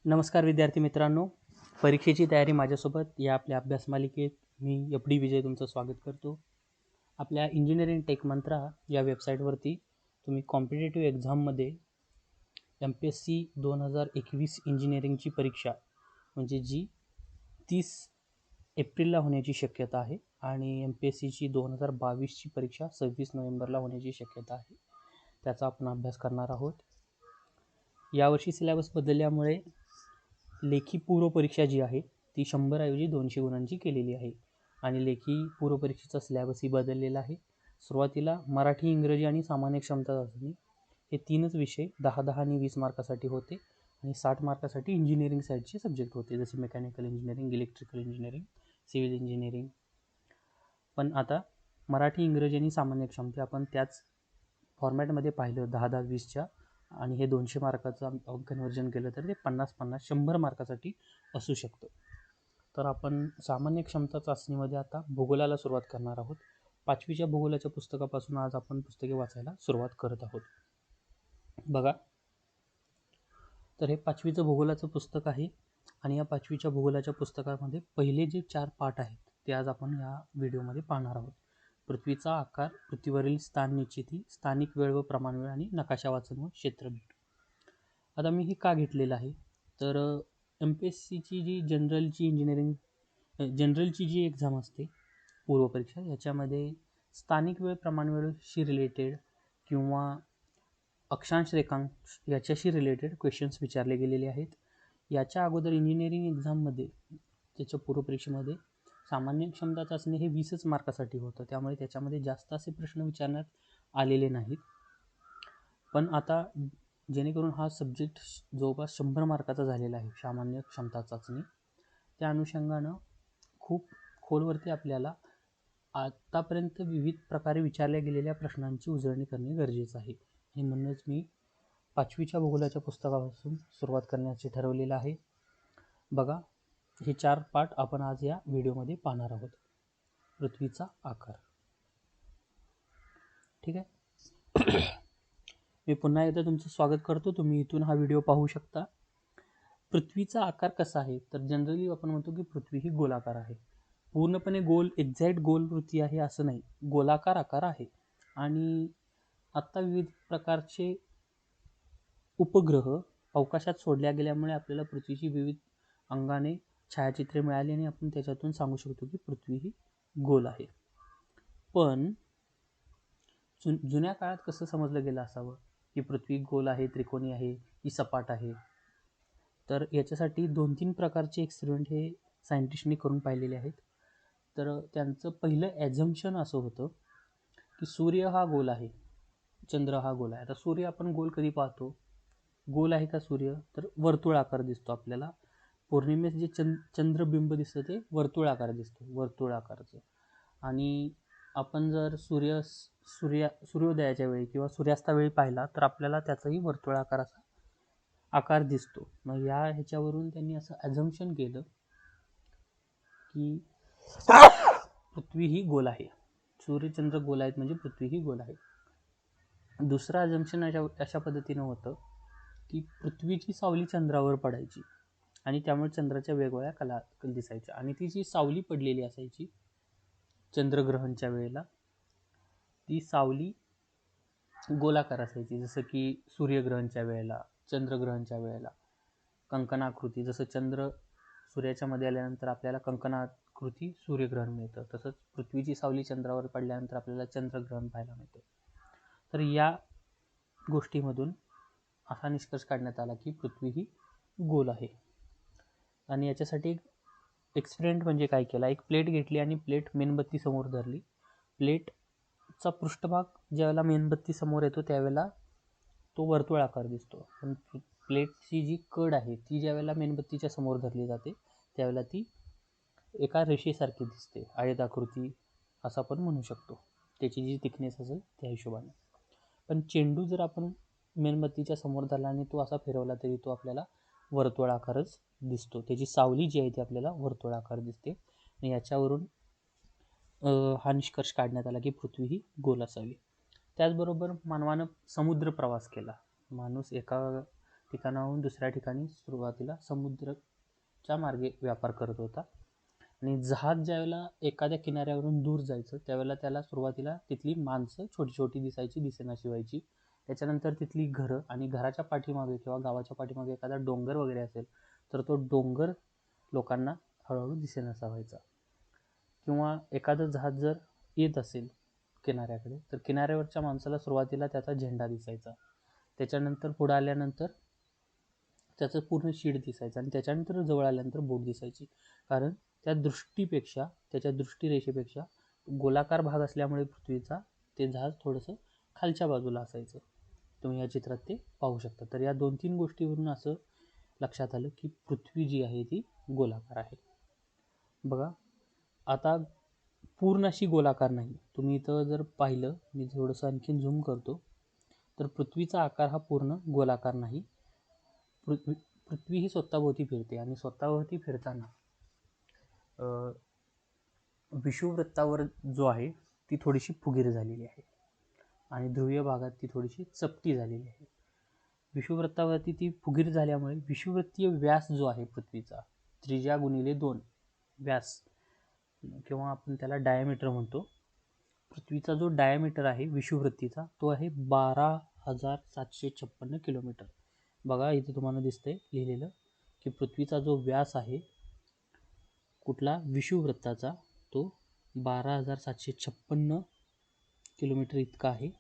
नमस्कार विद्यार्थी मित्रांनो, परीक्षेची तयारी माझ्यासोबत या आपल्या अभ्यास मालिकेत मी एफ.डी. विजय तुमचं स्वागत करतो. आपल्या इंजिनिअरिंग टेक मंत्रा या वेबसाईटवरती तुम्ही कॉम्पिटेटिव्ह एक्झाममध्ये MPSC 2021 इंजिनिअरिंगची परीक्षा म्हणजे जी 30 एप्रिलला होण्याची शक्यता आहे आणि MPSCची 2022ची परीक्षा 26 नोव्हेंबरला होण्याची शक्यता आहे. त्याचा आपण अभ्यास करणार आहोत. यावर्षी सिलेबस बदलल्यामुळे लेखी पूर्वपरीक्षा जी आहे ती 100 ऐवजी 200 गुणांची केलेली आहे आणि लेखी पूर्वपरीक्षेचा सिलेबसही बदललेला आहे. सुरुवातीला मराठी, इंग्रजी आणि सामान्य क्षमता चाचणी हे तीनच विषय 10-10 आणि 20 मार्कासाठी होते आणि 60 मार्कासाठी इंजिनिअरिंग साईडचे सब्जेक्ट होते, जसे mechanical engineering, electrical engineering, civil engineering. पण आता मराठी, इंग्रजी आणि सामान्य क्षमता आपण त्याच फॉर्मॅटमध्ये पाहिलं 10-10, 20च्या, आणि हे 200 मार्काचं कन्व्हर्जन केलं तर ते 50-50 100 मार्कासाठी असू शकतं. तर आपण सामान्य क्षमता चाचणीमध्ये आता भूगोलाला सुरुवात करणार आहोत. 5वीच्या भूगोलाच्या पुस्तकापासून आज आपण पुस्तके वाचायला सुरुवात करत आहोत. बघा, तर हे 5वीचं भूगोलाचं पुस्तक आहे आणि या 5वीच्या भूगोलाच्या पुस्तकामध्ये पहिले जे 4 पाठ आहेत ते आज आपण या व्हिडिओमध्ये पाहणार आहोत. पृथ्वीचा आकार, पृथ्वीवरील स्थान निश्चिती, स्थानिक वेळ व प्रमाणवेळ आणि नकाशा वाचन व क्षेत्रभेट. आता मी हे का घेतलेलं आहे तर MPSCची जी जनरलची जी एक्झाम असते पूर्वपरीक्षा, याच्यामध्ये स्थानिक वेळ, प्रमाणवेळशी रिलेटेड किंवा अक्षांश रेखांश याच्याशी रिलेटेड क्वेश्चन्स विचारले गेलेले आहेत. याच्या अगोदर इंजिनिअरिंग एक्झाममध्ये त्याच्या पूर्वपरीक्षेमध्ये सामान्य क्षमता चाचणी हे 20च मार्कासाठी होतं, त्यामुळे त्याच्यामध्ये जास्त असे प्रश्न विचारण्यात आलेले नाहीत. पण आता जेणेकरून हा सब्जेक्ट जवळपास 100 मार्काचा झालेला आहे, सामान्य क्षमता चाचणी, त्या अनुषंगानं खूप खोलवरती आपल्याला आतापर्यंत विविध प्रकारे विचारल्या गेलेल्या प्रश्नांची उजळणी करणे गरजेचं आहे. आणि म्हणूनच मी 5वीच्या भूगोलाच्या पुस्तकापासून सुरुवात करण्याचे ठरवलेलं आहे. बघा, हे 4 पाठ आपण आज या व्हिडिओमध्ये पाहणार आहोत. पृथ्वीचा आकार. ठीक आहे. मी पुन्हा एकदा तुमचं स्वागत करतो. तुम्ही इथून हा व्हिडिओ पाहू शकता. पृथ्वीचा आकार कसा आहे तर जनरली आपण म्हणतो की पृथ्वी ही गोलाकार आहे. पूर्णपणे गोल, एक्झॅक्ट गोल पृथ्वी आहे असं नाही, गोलाकार आकार आहे. आणि आत्ता विविध प्रकारचे उपग्रह अवकाशात सोडल्या गेल्यामुळे आपल्याला पृथ्वीची विविध अंगाने छायाचित्रे मिळाली आणि आपण त्याच्यातून सांगू शकतो की पृथ्वी ही गोल आहे. पण जुन्या काळात कसं समजलं गेलं असावं की पृथ्वी गोल आहे, त्रिकोणी आहे, की सपाट आहे. तर याच्यासाठी 2-3 प्रकारचे एक्सपेरिमेंट हे सायंटिस्टनी करून पाहिलेले आहेत. तर त्यांचं पहिलं ॲझम्पशन असं होतं की सूर्य हा गोल आहे, चंद्र हा गोल आहे. आता सूर्य आपण गोल कधी पाहतो? गोल आहे का सूर्य? तर वर्तुळाकार दिसतो आपल्याला. पौर्णिमेस जे चंद्रबिंब दिसतं ते वर्तुळाकार दिसतं, वर्तुळाकारचं. आणि आपण जर सूर्योदयाच्या वेळी किंवा सूर्यास्तावेळी पाहिला तर आपल्याला त्याचाही वर्तुळाकार असा आकार दिसतो. मग ह्याच्यावरून त्यांनी असं ॲझम्पशन केलं की पृथ्वी ही गोल आहे, सूर्यचंद्र गोल आहेत म्हणजे पृथ्वी ही गोल आहे. दुसरं ॲझम्पशन अशा पद्धतीनं होतं की पृथ्वीची सावली चंद्रावर पडायची आणि त्यामुळे चंद्राच्या वेगवेगळ्या कला दिसायच्या आणि ती जी सावली पडलेली असायची चंद्रग्रहणच्या वेळेला, ती सावली गोलाकार असायची. जसं की सूर्यग्रहणच्या वेळेला, चंद्रग्रहणच्या वेळेला कंकणाकृती, जसं चंद्र सूर्याच्या मध्ये आल्यानंतर आपल्याला कंकणाकृती सूर्यग्रहण मिळतं, तसंच पृथ्वीची सावली चंद्रावर पडल्यानंतर आपल्याला चंद्रग्रहण पाहायला मिळतं. तर या गोष्टीमधून असा निष्कर्ष काढण्यात आला की पृथ्वी ही गोल आहे. आणि याच्यासाठी एक्सपेरिमेंट म्हणजे काय केला, एक प्लेट घेतली आणि प्लेट मेणबत्ती समोर धरली. प्लेटचा पृष्ठभाग ज्यावेळेला मेणबत्ती समोर येतो त्यावेळेला तो वर्तुळाकार दिसतो, पण प्लेटची जी कड आहे ती ज्यावेळेला मेणबत्तीच्या समोर धरली जाते त्यावेळेला ती एका रेषेसारखी दिसते, आयताकृती असं आपण म्हणू शकतो, त्याची जी थिकनेस असेल त्या हिशोबाने. पण चेंडू जर आपण मेणबत्तीच्या समोर धरला आणि तो असा फिरवला तरी तो आपल्याला वर्तुळाकारच दिसतो, त्याची सावली जी आहे ती आपल्याला वर्तुळाकार दिसते. आणि याच्यावरून हा निष्कर्ष काढण्यात आला की पृथ्वी ही गोल असावी. त्याचबरोबर मानवानं समुद्र प्रवास केला. माणूस एका ठिकाणाहून दुसऱ्या ठिकाणी सुरुवातीला समुद्राच्या मार्गे व्यापार करत होता. आणि जहाज ज्यावेळेला एखाद्या किनाऱ्यावरून दूर जायचं त्यावेळेला त्याला सुरुवातीला तिथली माणसं छोटी छोटी दिसायची, दिसेनाशी व्हायची. त्याच्यानंतर तिथली घरं आणि घराच्या पाठीमागे किंवा गावाच्या पाठीमागे एखादा डोंगर वगैरे असेल तर तो डोंगर लोकांना हळूहळू दिसेनासा व्हायचा. किंवा एखादं जहाज जर येत असेल किनाऱ्याकडे तर किनाऱ्यावरच्या माणसाला सुरुवातीला त्याचा झेंडा दिसायचा. त्याच्यानंतर पुढे आल्यानंतर त्याचं पूर्ण शीट दिसायचं आणि त्याच्यानंतर जवळ आल्यानंतर बोट दिसायची. कारण त्या दृष्टीपेक्षा, त्याच्या दृष्टीरेषेपेक्षा गोलाकार भाग असल्यामुळे पृथ्वीचा ते जहाज थोडंसं खालच्या बाजूला असायचं. तुम्ही या चित्रात ते पाहू शकता. तर या 2-3 गोष्टीवरून असं लक्षात आलं की पृथ्वी जी आहे ती गोलाकार आहे. बघा, आता पूर्ण अशी गोलाकार नाही. तुम्ही इथं जर पाहिलं, मी थोडंसं आणखीन झूम करतो, तर पृथ्वीचा आकार हा पूर्ण गोलाकार नाही. पृथ्वी ही स्वतःभोवती फिरते आणि स्वतःभोवती फिरताना विषुववृत्तावर जो आहे ती थोडीशी फुगीर झालेली आहे आणि ध्रुवीय भागात ती थोडीशी चपटी झालेली आहे. विषुववृत्तावरती ती फुगीर झाल्यामुळे विषुववृत्तीय व्यास जो आहे पृथ्वीचा 3×2 व्यास किंवा आपण त्याला डायमीटर म्हणतो. पृथ्वीचा जो डायमीटर आहे विषुववृत्तीचा तो आहे 12,756 किलोमीटर. बघा इथे तुम्हाला दिसतंय लिहिलेलं की पृथ्वीचा जो व्यास आहे कुठला विषुववृत्ताचा तो 12,756 किलोमीटर इतका आहे.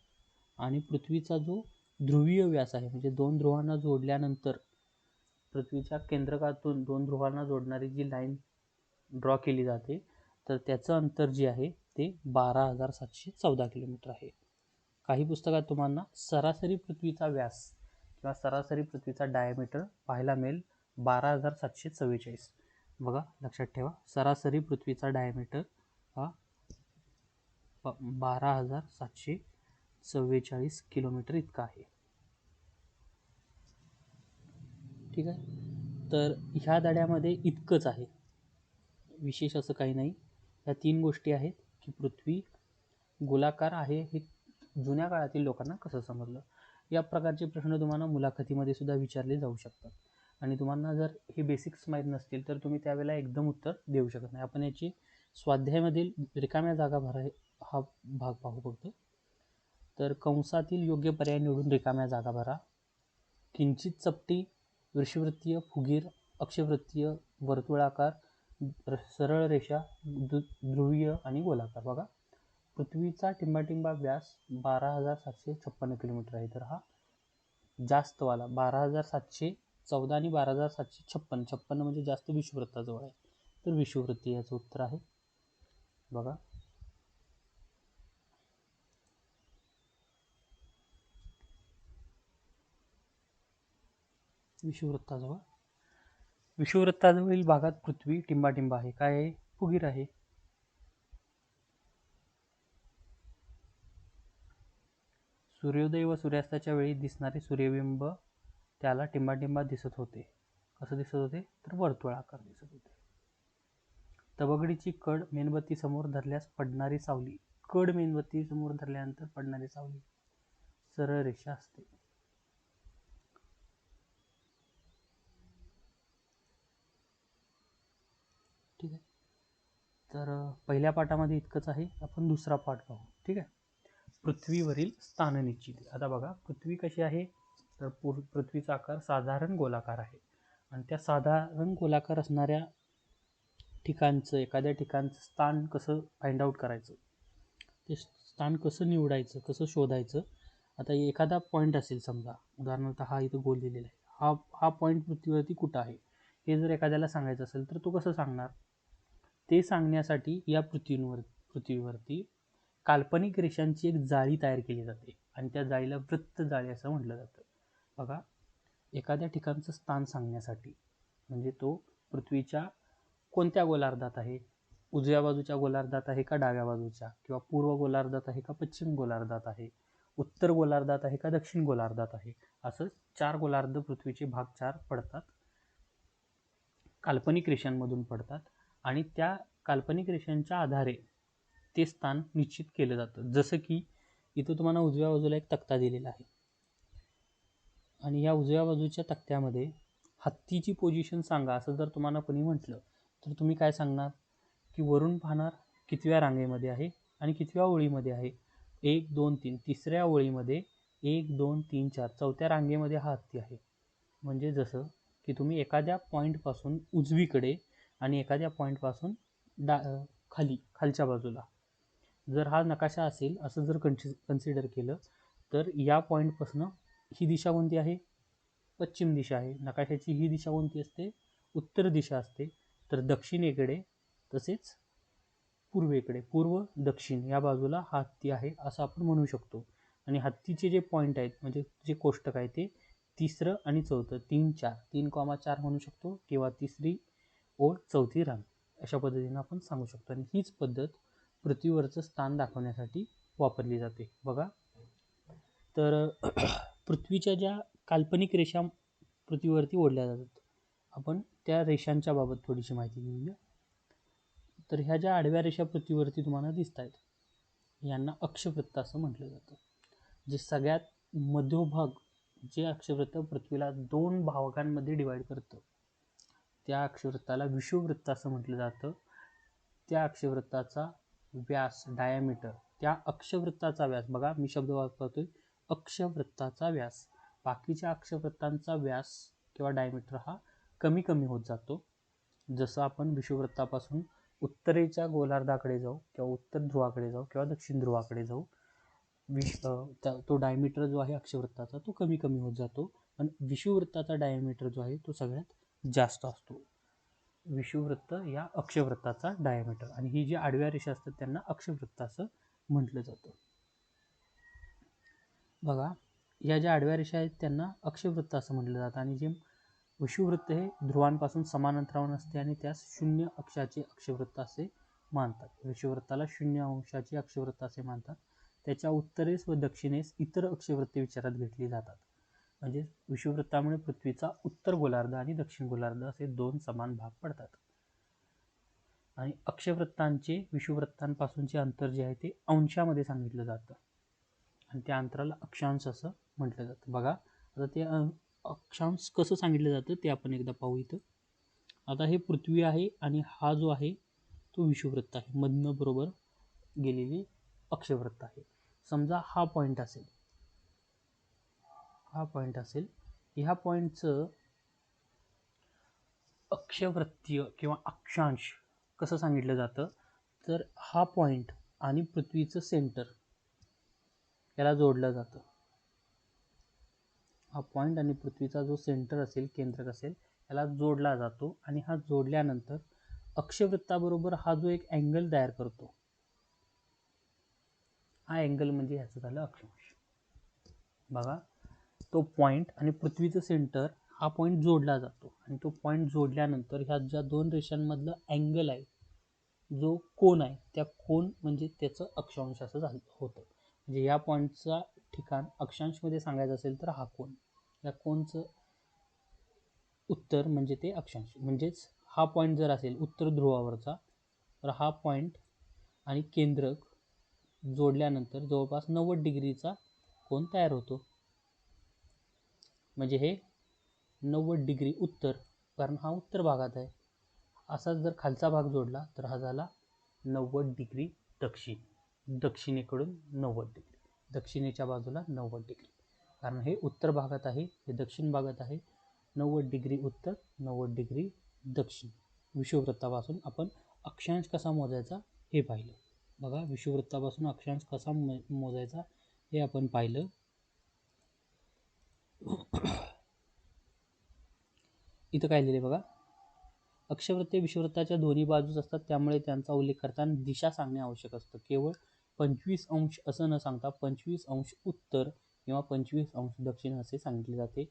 आणि पृथ्वीचा जो ध्रुवीय व्यास आहे म्हणजे 2 ध्रुवांना जोडल्यानंतर पृथ्वीच्या केंद्रकातून 2 ध्रुवांना जोडणारी जी लाईन ड्रॉ केली जाते तर त्याचं अंतर जे आहे ते 12,714 किलोमीटर आहे. काही पुस्तकात तुम्हाला सरासरी पृथ्वीचा व्यास किंवा सरासरी पृथ्वीचा डायमीटर पाहायला मिळेल 12,744. बघा लक्षात ठेवा, सरासरी पृथ्वीचा डायमीटर हा 12,744 किलोमीटर इतका आहे. ठीक आहे, तर ह्या धड्यामध्ये इतकंच आहे, विशेष असं काही नाही. ह्या 3 गोष्टी आहेत की पृथ्वी गोलाकार आहे हे जुन्या काळातील लोकांना कसं समजलं. या प्रकारचे प्रश्न तुम्हाला मुलाखतीमध्ये सुद्धा विचारले जाऊ शकतात आणि तुम्हाला जर हे बेसिक्स माहीत नसतील तर तुम्ही त्यावेळेला एकदम उत्तर देऊ शकत नाही. आपण याची स्वाध्यायामधील रिकाम्या जागा भरा हा भाग पाहू फक्त. तर कंसातील योग्य पर्याय निवडून रिकाम्या जागा भरा. किंचित चपटी, विषुववृत्तीय, फुगीर, अक्षवृत्तीय, वर्तुळाकार, सरळ रेषा, ध्रुवीय आणि गोलाकार. बघा, पृथ्वीचा टिंबाटिंबा व्यास 12,756 किलोमीटर आहे. तर हा जास्तवाला 12,714 आणि 12,756, 56 म्हणजे जास्त विषुववृत्ताजवळ आहे. तर विषुववृत्तीय याचं उत्तर आहे. बघा, विषुववृत्ताजवळील भागात पृथ्वी टिंबाटिंबा आहे. काय आहे? फुगीर आहे. सूर्योदय व सूर्यास्ताच्या वेळी दिसणारे सूर्यबिंब त्याला टिंबाटिंबा दिसत होते. कसं दिसत होते? तर वर्तुळाकार दिसत होते. तबगडीची कड मेणबत्ती समोर धरल्यास पडणारी सावली, कड मेणबत्ती समोर धरल्यानंतर पडणारी सावली सरळ रेषा असते. ठीक आहे, तर पहिल्या पाठामध्ये इतकंच आहे. आपण दुसरा पाठ पाहू. ठीक आहे, पृथ्वीवरील स्थान निश्चिती. आता बघा, पृथ्वी कशी आहे तर पृथ्वीचा आकार साधारण गोलाकार आहे आणि त्या साधारण गोलाकार असणाऱ्या ठिकाणचं, एखाद्या ठिकाणचं स्थान कसं फाइंड आउट करायचं, ते स्थान कसं निवडायचं, कसं शोधायचं. आता एखादा पॉईंट असेल, समजा उदाहरणार्थ हा इथं गोल दिलेला आहे, हा पॉईंट पृथ्वीवरती कुठं आहे हे जर एखाद्याला सांगायचं असेल तर तो कसं सांगणार. ते सांगण्यासाठी या पृथ्वीवरती काल्पनिक रेषांची एक जाळी तयार केली जाते आणि त्या जाळीला वृत्त जाळी असं म्हटलं जातं. बघा, एखाद्या ठिकाणचं स्थान सांगण्यासाठी म्हणजे तो पृथ्वीच्या कोणत्या गोलार्धात आहे, उजव्या बाजूच्या गोलार्धात आहे का डाव्या बाजूच्या, किंवा पूर्व गोलार्धात आहे का पश्चिम गोलार्धात आहे, उत्तर गोलार्धात आहे का दक्षिण गोलार्धात आहे, असं 4 गोलार्ध पृथ्वीचे भाग 4 पडतात, काल्पनिक रेषांमधून पडतात आणि त्या काल्पनिक रेषांच्या आधारे ते स्थान निश्चित केलं जातं. जसं की इथं तुम्हाला उजव्या बाजूला एक तक्ता दिलेला आहे. आणि या उजव्या बाजूच्या तक्त्यामध्ये हत्तीची पोझिशन सांगा असं जर तुम्हाला कोणी म्हटलं तर तुम्ही काय सांगणार की वरून पाहणार कितव्या रांगेमध्ये आहे आणि कितव्या ओळीमध्ये आहे. 1 2 3 तिसऱ्या ओळीमध्ये 1 2 3 4 चौथ्या रांगेमध्ये हा हत्ती आहे. म्हणजे जसं की तुम्ही एखाद्या पॉईंटपासून उजवीकडे आणि एखाद्या पॉईंटपासून खालच्या बाजूला जर हा नकाशा असेल असं जर कन्सिडर केलं तर या पॉईंटपासून ही दिशा कोणती आहे, पश्चिम दिशा आहे. नकाशाची ही दिशा कोणती असते, उत्तर दिशा असते. तर दक्षिणेकडे तसेच पूर्वेकडे, पूर्व दक्षिण या बाजूला हा हत्ती आहे असं आपण म्हणू शकतो. आणि हत्तीचे जे पॉईंट आहेत म्हणजे जे कोष्टक आहे ते तिसरं आणि चौथं 3 4 3,4 म्हणू शकतो किंवा तिसरी ओळ चौथी रांग अशा पद्धतीने आपण सांगू शकतो. आणि हीच पद्धत पृथ्वीवरचं स्थान दाखवण्यासाठी वापरली जाते. बघा, तर पृथ्वीच्या ज्या काल्पनिक रेषा पृथ्वीवरती ओढल्या जातात आपण त्या रेषांच्या बाबत थोडीशी माहिती घेऊया. तर ह्या ज्या आडव्या रेषा पृथ्वीवरती तुम्हाला दिसत आहेत यांना अक्षवृत्त असं म्हटलं जातं. जे सगळ्यात मध्यभाग जे अक्षवृत्त पृथ्वीला 2 भागांमध्ये डिवाइड करतं त्या अक्षवृत्ताला विषुववृत्त असं म्हटलं जातं. त्या अक्षवृत्ताचा व्यास डायमीटर, त्या अक्षवृत्ताचा व्यास, बघा मी शब्द वापरतोय अक्षवृत्ताचा व्यास, बाकीच्या अक्षवृत्तांचा व्यास किंवा डायमीटर हा कमी कमी होत जातो. जसं आपण विषुववृत्तापासून उत्तरेच्या गोलार्धाकडे जाऊ किंवा उत्तर ध्रुवाकडे जाऊ किंवा दक्षिण ध्रुवाकडे जाऊ तो डायमीटर जो आहे अक्षवृत्ताचा तो कमी कमी होत जातो. पण विषुववृत्ताचा डायमीटर जो आहे तो सगळ्यात जास्त असतो. विषुववृत्त या अक्षवृत्ताचा डायमीटर, आणि ही जी आडव्या रेषा असतात त्यांना अक्षवृत्त असं म्हटलं जातं. बघा, या ज्या आडव्या रेषा आहेत त्यांना अक्षवृत्त असं म्हटलं जातं. आणि जे विषुववृत्त हे ध्रुवांपासून समान अंतरावर असते आणि त्यास 0 अक्षाचे अक्षवृत्त असे मानतात. विषुववृत्ताला 0 अंशाचे अक्षवृत्त असे मानतात. त्याच्या उत्तरेस व दक्षिणेस इतर अक्षवृत्ते विचारात घेतली जातात. म्हणजे विषुववृत्तामुळे पृथ्वीचा उत्तर गोलार्ध आणि दक्षिण गोलार्ध असे 2 समान भाग पडतात. आणि अक्षवृत्तांचे विषुववृत्तांपासूनचे अंतर जे आहे ते अंशामध्ये सांगितलं जातं आणि त्या अंतराला अक्षांश असं म्हटलं जातं. बघा, आता ते अक्षांश कसं सांगितलं जातं ते आपण एकदा पाहू. इथं आता हे पृथ्वी आहे आणि हा जो आहे तो विषुववृत्त आहे, मधनं बरोबर गेलेली अक्षवृत्त आहे. समजा हा पॉईंट असेल, ह्या पॉईंटचं अक्षवृत्तीय किंवा अक्षांश कसं सांगितलं जातं तर हा पॉईंट आणि पृथ्वीचं सेंटर याला जोडलं जातं. हा पॉईंट आणि पृथ्वीचा जो सेंटर असेल, केंद्रक असेल, याला जोडला जातो. आणि हा जोडल्यानंतर अक्षवृत्ताबरोबर हा जो एक अँगल तयार करतो, हा अँगल म्हणजे ह्याचं झालं अक्षांश. बघा, तो पॉईंट आणि पृथ्वीचं सेंटर हा पॉईंट जोडला जातो आणि तो पॉईंट जोडल्यानंतर ह्या ज्या 2 रेषांमधलं अँगल आहे, जो कोन आहे, त्या कोन म्हणजे त्याचं अक्षांश असं झालं होतं. म्हणजे या पॉईंटचा ठिकाण अक्षांशमध्ये सांगायचं असेल तर हा कोन, या कोनचं उत्तर म्हणजे ते अक्षांश. म्हणजेच हा पॉईंट जर असेल उत्तर ध्रुवावरचा तर हा पॉईंट आणि केंद्रक जोडल्यानंतर जवळपास 90 डिग्रीचा कोन तयार होतो. म्हणजे हे 90 डिग्री उत्तर, कारण हा उत्तर भागात आहे. असाच जर खालचा भाग जोडला तर हा झाला 90 डिग्री दक्षिण, दक्षिणेकडून 90 डिग्री, दक्षिणेच्या बाजूला 90 डिग्री, कारण हे उत्तर भागात आहे, हे दक्षिण भागात आहे. 90 डिग्री उत्तर, 90 डिग्री दक्षिण. विषुववृत्तापासून आपण अक्षांश कसा मोजायचा हे पाहिलं. बघा, विषुववृत्तापासून अक्षांश कसा मोजायचा हे आपण पाहिलं. इथं काय लिहिले बघा, अक्षवृत्ते विषुववृत्ताच्या दोन्ही बाजूस असतात, त्यामुळे त्यांचा उल्लेख करताना दिशा सांगणे आवश्यक असतं. केवळ 25 अंश असं न सांगता 25 अंश उत्तर किंवा 25 अंश दक्षिण असे सांगितले जाते.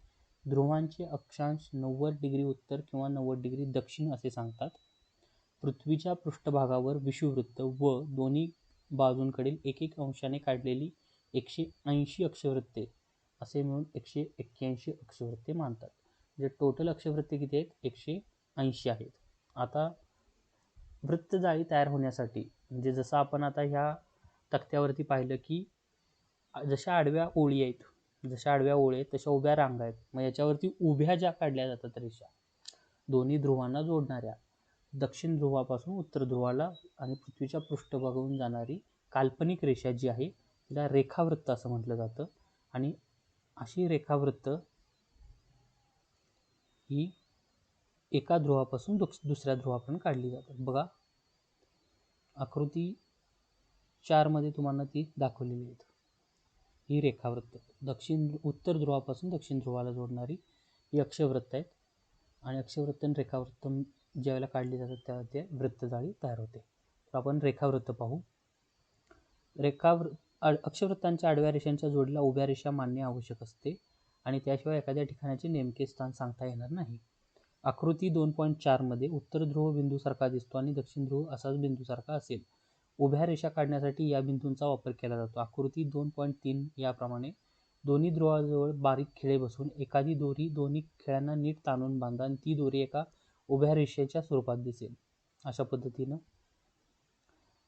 ध्रुवांचे अक्षांश 90 डिग्री उत्तर किंवा 90 डिग्री दक्षिण असे सांगतात. पृथ्वीच्या पृष्ठभागावर विषुववृत्त व दोन्ही बाजूंकडील 1-1 अंशाने काढलेली 180 अक्षवृत्ते असे मिळून 181 अक्षवृत्ते मानतात. म्हणजे टोटल अक्षवृत्ते किती आहेत, 180 आहेत. आता वृत्तजाळी तयार होण्यासाठी, म्हणजे जसं आपण आता ह्या तक्त्यावरती पाहिलं की जशा आडव्या ओळी आहेत, जशा आडव्या ओळी आहेत तशा उभ्या रांगा आहेत. मग याच्यावरती उभ्या ज्या काढल्या जातात रेषा, दोन्ही ध्रुवांना जोडणाऱ्या, दक्षिण ध्रुवापासून उत्तर ध्रुवाला आणि पृथ्वीच्या पृष्ठभागावरून जाणारी काल्पनिक रेषा जी आहे तिला रेखावृत्त असं म्हटलं जातं. आणि अशी रेखावृत्त ही एका ध्रुवापासून दुसऱ्या ध्रुवापर्यंत काढली जातात. बघा आकृती 4 मध्ये तुम्हाला ती दाखवलेली आहेत. ही रेखावृत्त उत्तर ध्रुवापासून दक्षिण ध्रुवाला जोडणारी ही अक्षवृत्त आहेत. आणि अक्षवृत्त आणि रेखावृत्त ज्यावेळेला काढली जातात त्यावेळेला ते वृत्तजाळी तयार होते. तर आपण रेखावृत्त पाहू. अक्षवृत्तांच्या आडव्या रेषांच्या जोडीला उभ्या रेषा मानणे आवश्यक असते आणि त्याशिवाय एखाद्या ठिकाणाचे नेमके स्थान सांगता येणार नाही. आकृती 2.4 मध्ये उत्तर ध्रुव बिंदूसारखा दिसतो आणि दक्षिण ध्रुव असाच बिंदूसारखा असेल. उभ्या रेषा काढण्यासाठी या बिंदूंचा वापर केला जातो. आकृती 2.3 याप्रमाणे दोन्ही ध्रुवाजवळ बारीक खिळे बसून एखादी दोरी दोन्ही खिळ्यांना नीट ताणून बांधा आणि ती दोरी एका उभ्या रेषेच्या स्वरूपात दिसेल. अशा पद्धतीनं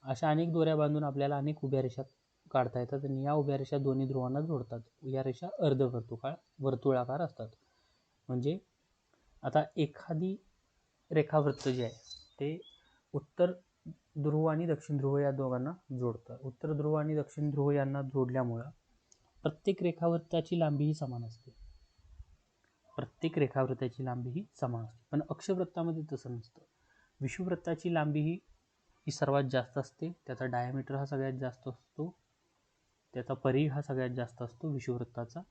अशा अनेक दोऱ्या बांधून आपल्याला अनेक उभ्या रेषा काढता येतात आणि या उभ्या रेषा दोन्ही ध्रुवांना जोडतात. या रेषा वर्तुळाकार असतात. म्हणजे आता एखादी रेखावृत्त जे आहे ते उत्तर ध्रुव आणि दक्षिण ध्रुव या दोघांना जोडतं. उत्तर ध्रुव आणि दक्षिण ध्रुव यांना जोडल्यामुळं प्रत्येक रेखावृत्ताची लांबी ही समान असते. पण अक्षवृत्तामध्ये तसं नसतं. विषुववृत्ताची लांबी ही सर्वात जास्त असते. त्याचा डायमीटर हा सगळ्यात जास्त असतो. त्याचा परिघ हा सगळ्यात जास्त असतो विषुववृत्ताचा.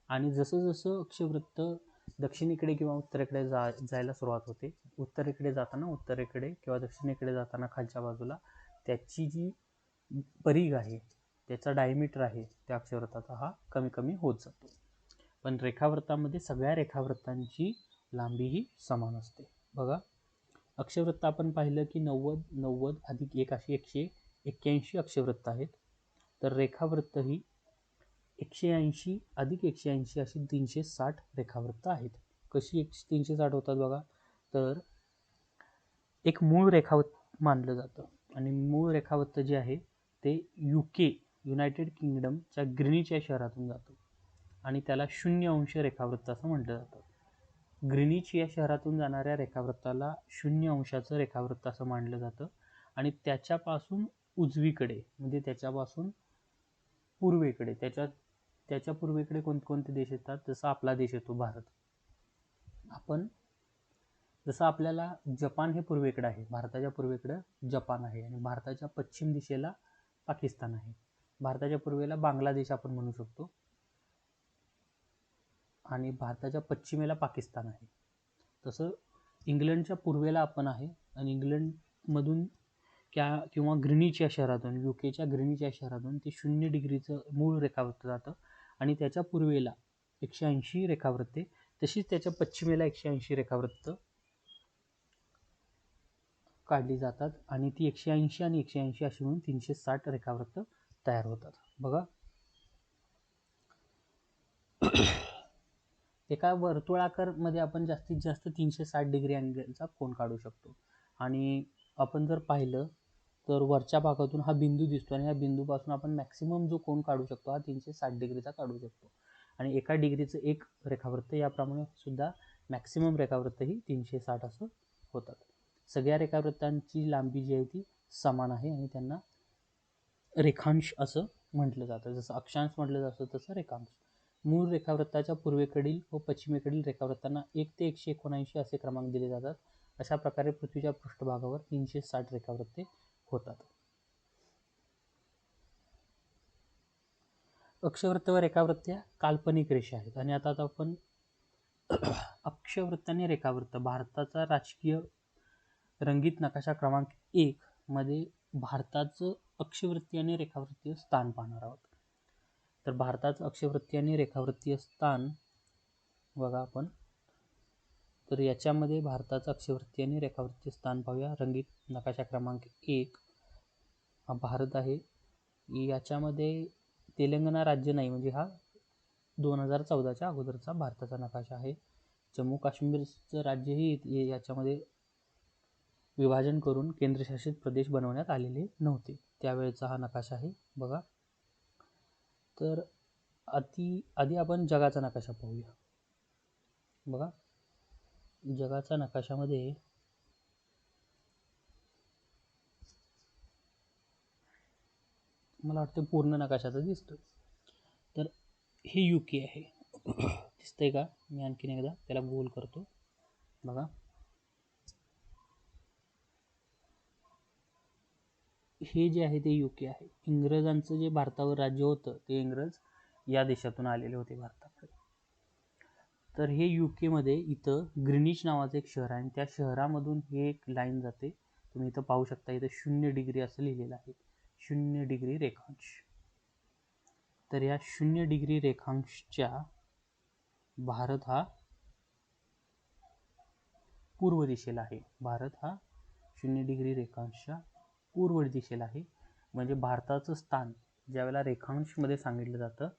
आणि जसं जसं अक्षवृत्त दक्षिणेकडे किंवा उत्तरेकडे जायला सुरुवात होते, उत्तरेकडे किंवा दक्षिणेकडे जाताना खालच्या बाजूला त्याची जी परिघ आहे, त्याचा डायमीटर आहे त्या अक्षवृत्ताचा हा कमी कमी होत जातो. पण रेखावृत्तामध्ये सगळ्या रेखावृत्तांची लांबी ही समान असते. बघा अक्षवृत्त आपण पाहिलं की 90 अधिक 1 अशी 181 अक्षवृत्त आहेत. तर रेखावृत्त ही 180 अधिक 180 अशी 360 रेखावृत्त आहेत. कशी 360 होतात बघा, तर एक मूळ रेखावृत्त मानलं जातं आणि मूळ रेखावृत्त जे आहे ते युनायटेड किंगडमच्या ग्रीनिच या शहरातून जातं आणि त्याला 0 रेखावृत्त असं म्हटलं जातं. ग्रीनिच या शहरातून जाणाऱ्या रेखावृत्ताला 0 रेखावृत्त असं मानलं जातं. आणि त्याच्यापासून उजवीकडे म्हणजे त्याच्यापासून पूर्वेकडे त्याच्या पूर्वेकडे कोणते देश येतात, जसं आपला देश येतो भारत. जसं आपल्याला जपान हे पूर्वेकडे आहे, भारताच्या पूर्वेकडे जपान आहे आणि भारताच्या पश्चिम दिशेला पाकिस्तान आहे. भारताच्या पूर्वेला बांगलादेश आपण म्हणू शकतो आणि भारताच्या पश्चिमेला पाकिस्तान आहे. तसं इंग्लंडच्या पूर्वेला आपण आहे आणि इंग्लंडमधून किंवा ग्रीनिच या शहरातून, युकेच्या ग्रीनिच या शहरातून ते 0 डिग्रीचं मूळ रेखावृत्त जातं आणि त्याच्या पूर्वेला 180 रेखावृत्ते, तशीच त्याच्या पश्चिमेला 180 रेखावृत्त काढली जातात आणि ती 180 आणि 180 अशी म्हणून 360 रेखावृत्त तयार होतात. बघा एका वर्तुळाकार मध्ये आपण जास्तीत जास्त 360 डिग्री अँगलचा कोन काढू शकतो. आणि आपण जर पाहिलं तर वरच्या भागातून हा बिंदू दिसतो आणि या बिंदूपासून आपण मॅक्सिमम जो कोन काढू शकतो हा 360 डिग्रीचा काढू शकतो. आणि एका डिग्रीचं एक रेखावृत्त, याप्रमाणे सुद्धा मॅक्सिमम रेखावृत्त ही 360 असं होतात. सगळ्या रेखावृत्तांची लांबी जी आहे ती समान आहे आणि त्यांना रेखांश असं म्हटलं जातं. जसं अक्षांश म्हटलं जातं तसं रेखांश. मूळ रेखावृत्ताच्या पूर्वेकडील व पश्चिमेकडील रेखावृत्तांना 1 ते 179 असे क्रमांक दिले जातात. अशा प्रकारे पृथ्वीच्या पृष्ठभागावर 360 रेखावृत्ते होतात. अक्षवृत्त व रेखावृत्त या काल्पनिक रेषा आहेत. आणि आता आपण अक्षवृत्त आणि रेखावृत्त, भारताचा राजकीय रंगीत नकाशा क्रमांक 1 मध्ये भारताचं अक्षवृत्तीय आणि रेखावृत्तीय स्थान पाहणार आहोत. तर भारताचं अक्षवृत्तीय आणि रेखावृत्तीय स्थान बघा आपण, तर याच्यामध्ये भारताचं अक्षवृत्तीय आणि रेखावृत्तीय स्थान पाहूया. रंगीत नकाशा क्रमांक 1 हा भारत आहे. याच्यामध्ये तेलंगणा राज्य नाही, म्हणजे हा 2014च्या अगोदरचा भारताचा नकाशा आहे. जम्मू काश्मीरचं राज्यही याच्यामध्ये विभाजन करून केंद्रशासित प्रदेश बनवण्यात आलेले नव्हते, त्यावेळेचा हा नकाशा आहे. बघा तर आधी आपण जगाचा नकाशा पाहूया. बघा, जगाचा नकाशामध्ये मला वाटतं पूर्ण नकाशाचा दिसतो. तर हे UK आहे. दिसतंय का? मी आणखीन एकदा त्याला गोल करतो. बघा, हे जे आहे ते UK आहे. इंग्रजांचं जे भारतावर राज्य होतं ते इंग्रज या देशातून आलेले होते भारताकडे. तर हे UK मध्ये इथं ग्रीनिच नावाचं एक शहर आहे आणि त्या शहरामधून हे एक लाईन जाते. तुम्ही इथं पाहू शकता, इथं 0 डिग्री असं लिहिलेलं आहे. 0 डिग्री रेखांश. तर या 0 डिग्री रेखांशच्या भारत हा पूर्व दिशेला आहे. भारत हा 0 डिग्री रेखांशच्या पूर्व दिशेला आहे. म्हणजे भारताचं स्थान ज्यावेळेला रेखांशमध्ये सांगितलं जातं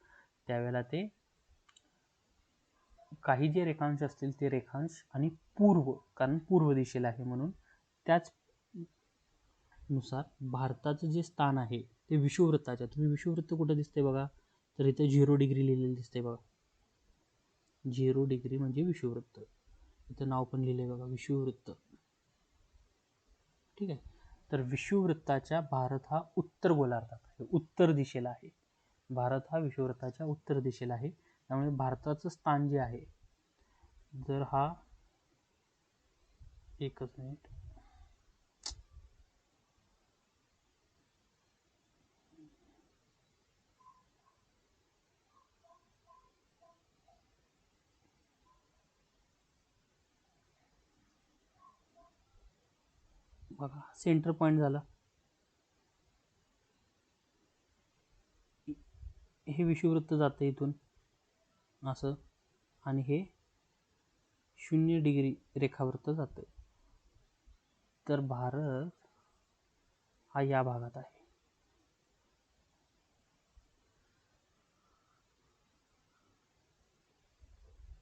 त्यावेळेला ते काही जे रेखांश असतील ते रेखांश आणि पूर्व, कारण पूर्व दिशेला आहे म्हणून त्याच नुसार भारताचं जे स्थान आहे ते विषुववृत्ताच्या, तुम्ही विषुववृत्त कुठं दिसते बघा, तर इथे 0 डिग्री लिहिलेलं दिसते बघा. 0 डिग्री म्हणजे विषुववृत्त. इथं नाव पण लिहिले बघा, विषुववृत्त. ठीक आहे. तर विषुववृत्ताच्या भारत हा उत्तर गोलार्धात आहे, उत्तर दिशेला आहे. भारत हा विषुववृत्ताच्या उत्तर दिशेला आहे. त्यामुळे भारताचं स्थान जे आहे, जर हा एकच मिनिट, बघा सेंटर पॉईंट झाला. हे विषुववृत्त जातं इथून असं आणि हे 0 डिग्री रेखावृत्त जातं. तर भारत हा या भागात आहे.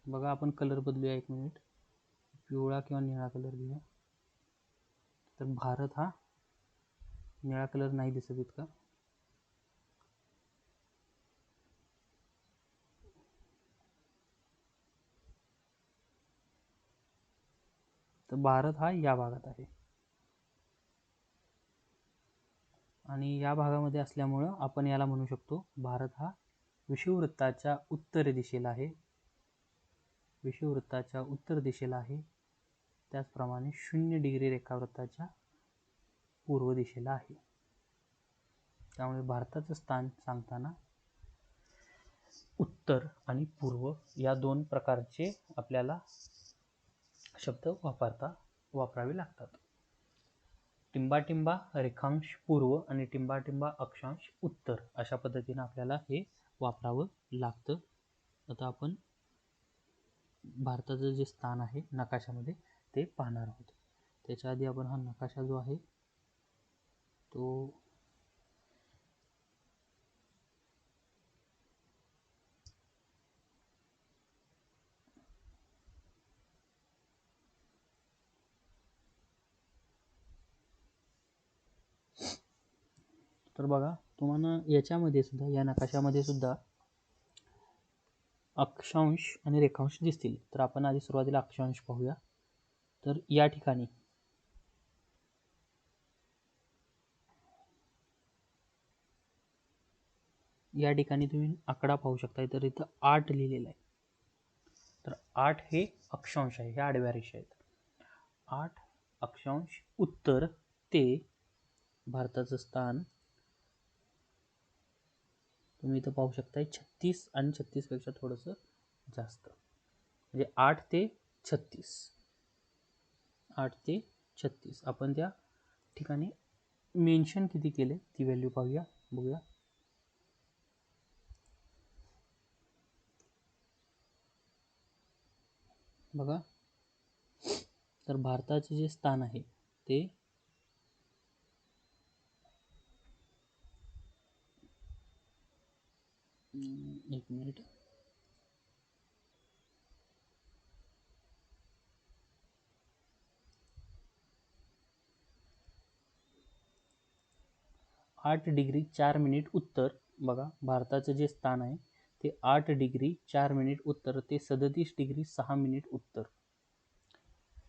बघा, आपण कलर बदलूया, एक मिनिट, पिवळा किंवा निळा कलर घेऊया. तर भारत हा निळा कलर नाही दिसत इतका. तर भारत हा या भागात आहे आणि या भागामध्ये असल्यामुळं आपण याला म्हणू शकतो भारत हा विषुववृत्ताच्या उत्तर दिशेला आहे. विषुववृत्ताच्या उत्तर दिशेला आहे. त्याचप्रमाणे 0 डिग्री रेखावृत्ताच्या पूर्व दिशेला आहे. त्यामुळे भारताचं स्थान सांगताना उत्तर आणि पूर्व या दोन प्रकारचे आपल्याला शब्द वापरावे लागतात. टिंबाटिंबा रेखांश पूर्व आणि टिंबाटिंबा अक्षांश उत्तर, अशा पद्धतीने आपल्याला हे वापरावं लागतं. आता आपण भारताचं जे स्थान आहे नकाशामध्ये ते पाहणार आहोत. त्याच्या आधी आपण हा नकाशा जो आहे तो तर बघा, तुम्हाला याच्यामध्ये सुद्धा, या नकाशामध्ये सुद्धा अक्षांश आणि रेखांश दिसतील. तर आपण आधी सुरुवातीला अक्षांश पाहूया. तर या ठिकाणी तुम्ही आकडा पाहू शकता. तर इथं 8 लिहिलेलं आहे. तर 8 हे अक्षांश आहे, ह्या आडव्या रेषा आहेत. 8 अक्षांश उत्तर ते भारताचं स्थान तुम्ही इथं पाहू शकता 36 आणि 36 पेक्षा थोडंसं जास्त, म्हणजे 8 ते 36. 8 ते 36 आपण त्या ठिकाणी मेन्शन किती केले ती व्हॅल्यू पाहूया, बघूया. बघा, तर भारताचे जे स्थान आहे ते एक मिनिट, आठ 8 डिग्री 4 मिनिट उत्तर. बघा, भारताचं जे स्थान आहे ते 8°4' उत्तर ते 37°6' उत्तर.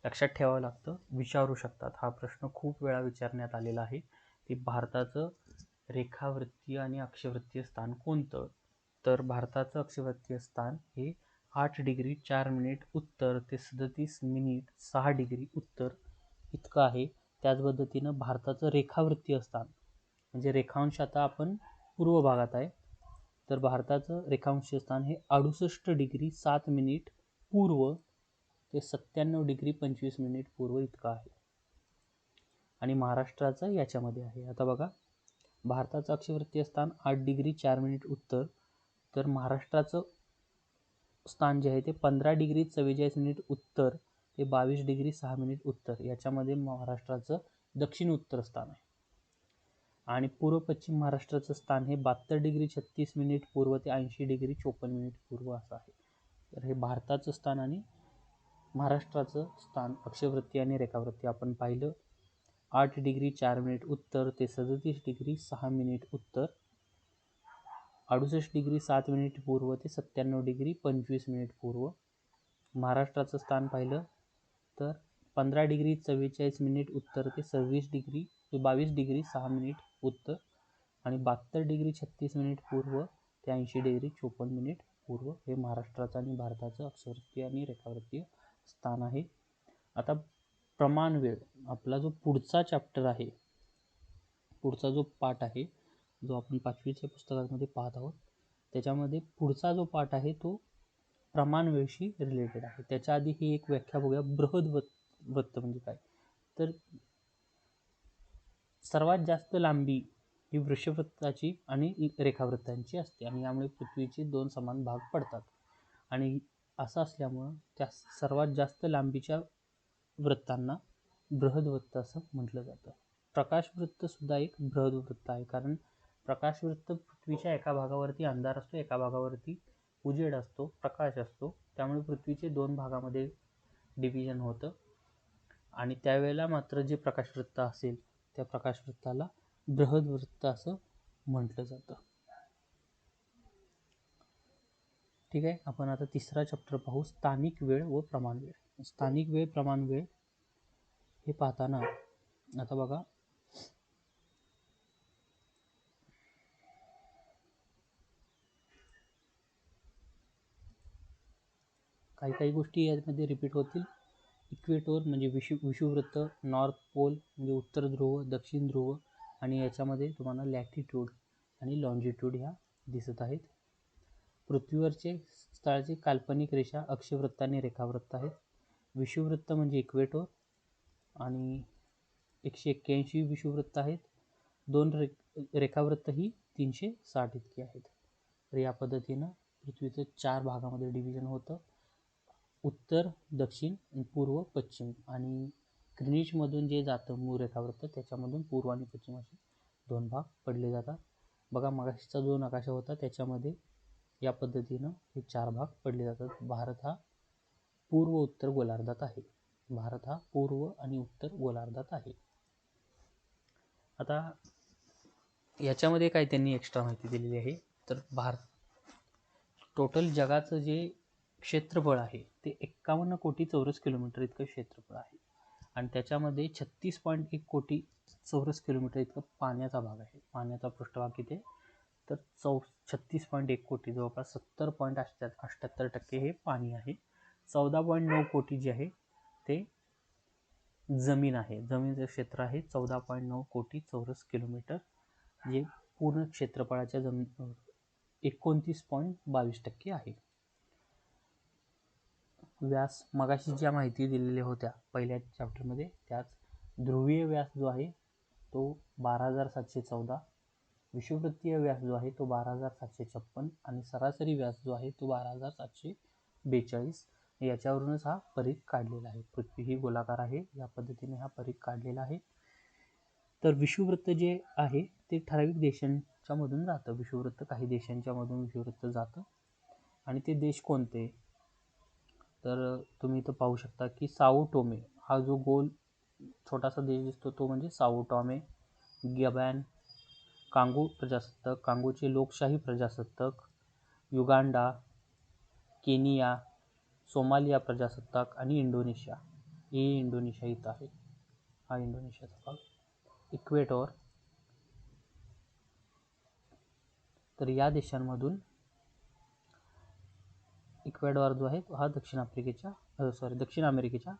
लक्षात ठेवावं लागतं, विचारू शकतात. हा प्रश्न खूप वेळा विचारण्यात आलेला आहे की भारताचं रेखावृत्तीय आणि अक्षवृत्तीय स्थान कोणतं. तर भारताचं अक्षवृत्तीय स्थान हे 8°4' उत्तर ते 37°6' उत्तर इतकं आहे. त्याच पद्धतीनं भारताचं रेखावृत्तीय स्थान म्हणजे रेखांश आता आपण पूर्व भागात आहे, तर भारताचं रेखांश स्थान हे 68°7' पूर्व ते 97°25' पूर्व इतकं आहे. आणि महाराष्ट्राचं याच्यामध्ये आहे. आता बघा, भारताचं अक्षवृत्तीय स्थान 8°4' उत्तर, तर महाराष्ट्राचं स्थान जे आहे ते 15°44' उत्तर ते 22°6' उत्तर. याच्यामध्ये महाराष्ट्राचं दक्षिण उत्तर स्थान आहे. आणि पूर्व पश्चिम महाराष्ट्राचं स्थान हे 72°36' पूर्व ते 80°54' पूर्व असं आहे. तर हे भारताचं स्थान आणि महाराष्ट्राचं स्थान अक्षवृत्ती आणि रेखावृत्ती आपण पाहिलं. 8°4' उत्तर ते 37°6' उत्तर, 68°7' पूर्व ते 97°25' पूर्व. महाराष्ट्राचं स्थान पाहिलं तर 15°44' उत्तर ते 22°6' उत्तर आणि 72°36' पूर्व ते 80°54' पूर्व. हे महाराष्ट्राचं आणि भारताचं अक्षवृत्तीय आणि रेखावृत्तीय स्थान आहे. आता प्रमाण वेळ, आपला जो पुढचा चॅप्टर आहे, पुढचा जो पाठ आहे, जो आपण 5वीच्या पुस्तकामध्ये पाहत आहोत, त्याच्यामध्ये पुढचा जो पाठ आहे तो प्रमाण वेळशी रिलेटेड आहे. त्याच्या आधी ही एक व्याख्या बघूया. बृहद्वृत्त म्हणजे काय. तर सर्वात जास्त लांबी ही वृषवृत्ताची आणि रेखावृत्तांची असते आणि यामुळे पृथ्वीचे 2 समान भाग पडतात. आणि असं असल्यामुळं त्या सर्वात जास्त लांबीच्या वृत्तांना बृहद्वृत्त असं म्हटलं जातं. प्रकाशवृत्त सुद्धा एक बृहद्वृत्त आहे, कारण प्रकाशवृत्त पृथ्वीच्या एका भागावरती अंधार असतो, एका भागावरती उजेड असतो, प्रकाश असतो. त्यामुळे पृथ्वीचे 2 भागामध्ये डिव्हिजन होतं आणि त्यावेळेला मात्र जे प्रकाशवृत्त असेल त्या प्रकाशवृत्ताला बृहद्वृत्त असं म्हटलं जातं. ठीक आहे. आपण आता तिसरा चॅप्टर पाहू, स्थानिक वेळ व प्रमाण वेळ. स्थानिक वेळ, प्रमाण वेळ हे पाहताना आता बघा, काही काही गोष्टी यामध्ये रिपीट होतील. इक्वेटोर म्हणजे विषुववृत्त, नॉर्थ पोल म्हणजे उत्तर ध्रुव, दक्षिण ध्रुव, आणि याच्यामध्ये तुम्हाला लॅटिट्यूड आणि लॉन्जिट्यूड ह्या दिसत आहेत. पृथ्वीवरचे स्थळाची काल्पनिक रेषा अक्षवृत्त आणि रेखावृत्त आहेत. विषुववृत्त म्हणजे इक्वेटोर आणि 181 विषुववृत्त आहेत. 2 रेखावृत्त ही 360 इतकी आहेत. तर या पद्धतीनं पृथ्वीचं 4 भागामध्ये डिव्हिजन होतं, उत्तर, दक्षिण, पूर्व, पश्चिम. आणि ग्रीनिचमधून जे जातं मूळ रेखावृत्त त्याच्यामधून पूर्व आणि पश्चिम असे 2 भाग पडले जातात. बघा, मगाशीचा जो नकाशा होता त्याच्यामध्ये या पद्धतीनं हे 4 भाग पडले जातात. भारत हा पूर्व उत्तर गोलार्धात आहे. भारत हा पूर्व आणि उत्तर गोलार्धात आहे. आता याच्यामध्ये काय त्यांनी एक्स्ट्रा माहिती दिलेली आहे, तर टोटल जगाचं जे क्षेत्रफळ आहे ते 51 कोटी चौरस किलोमीटर इतकं क्षेत्रफळ आहे आणि त्याच्यामध्ये 36.1 कोटी चौरस किलोमीटर इतकं पाण्याचा भाग आहे. पाण्याचा पृष्ठभाग किती आहे, तर 36.1 कोटी, जवळपास 70.78% हे पाणी आहे. 14.9 कोटी जे आहे ते जमीन आहे. जमिनीचं क्षेत्र आहे 14.9 कोटी चौरस किलोमीटर, जे पूर्ण क्षेत्रफळाच्या 29.22% आहे. व्यास, मगाशी ज्या माहिती दिलेल्या होत्या पहिल्या चॅप्टरमध्ये, त्याच ध्रुवीय व्यास जो आहे तो 12,714, विषुववृत्तीय व्यास जो आहे तो 12,756 आणि सरासरी व्यास जो आहे तो 12,742. याच्यावरूनच हा परिघ काढलेला आहे. पृथ्वी ही गोलाकार आहे, या पद्धतीने हा परिघ काढलेला आहे. तर विषुववृत्त जे आहे ते ठराविक देशांच्या मधून जातं. विषुववृत्त काही देशांच्या मधून विषुववृत्त जातं आणि ते देश कोणते, तर तुम्ही इथं पाहू शकता की साओ टोमे हा जो गोल छोटासा देश दिसतो तो म्हणजे साओ टोमे. गॅबॉन, कांगो प्रजासत्ताक, कांगोचे लोकशाही प्रजासत्ताक, युगांडा, केनिया, सोमालिया प्रजासत्ताक आणि इंडोनेशिया. हे इंडोनेशिया इथं आहे, हा इंडोनेशियाचा भाग. इक्वेटॉर, तर या देशांमधून इक्वेडॉर जो आहे हा दक्षिण अमेरिकेच्या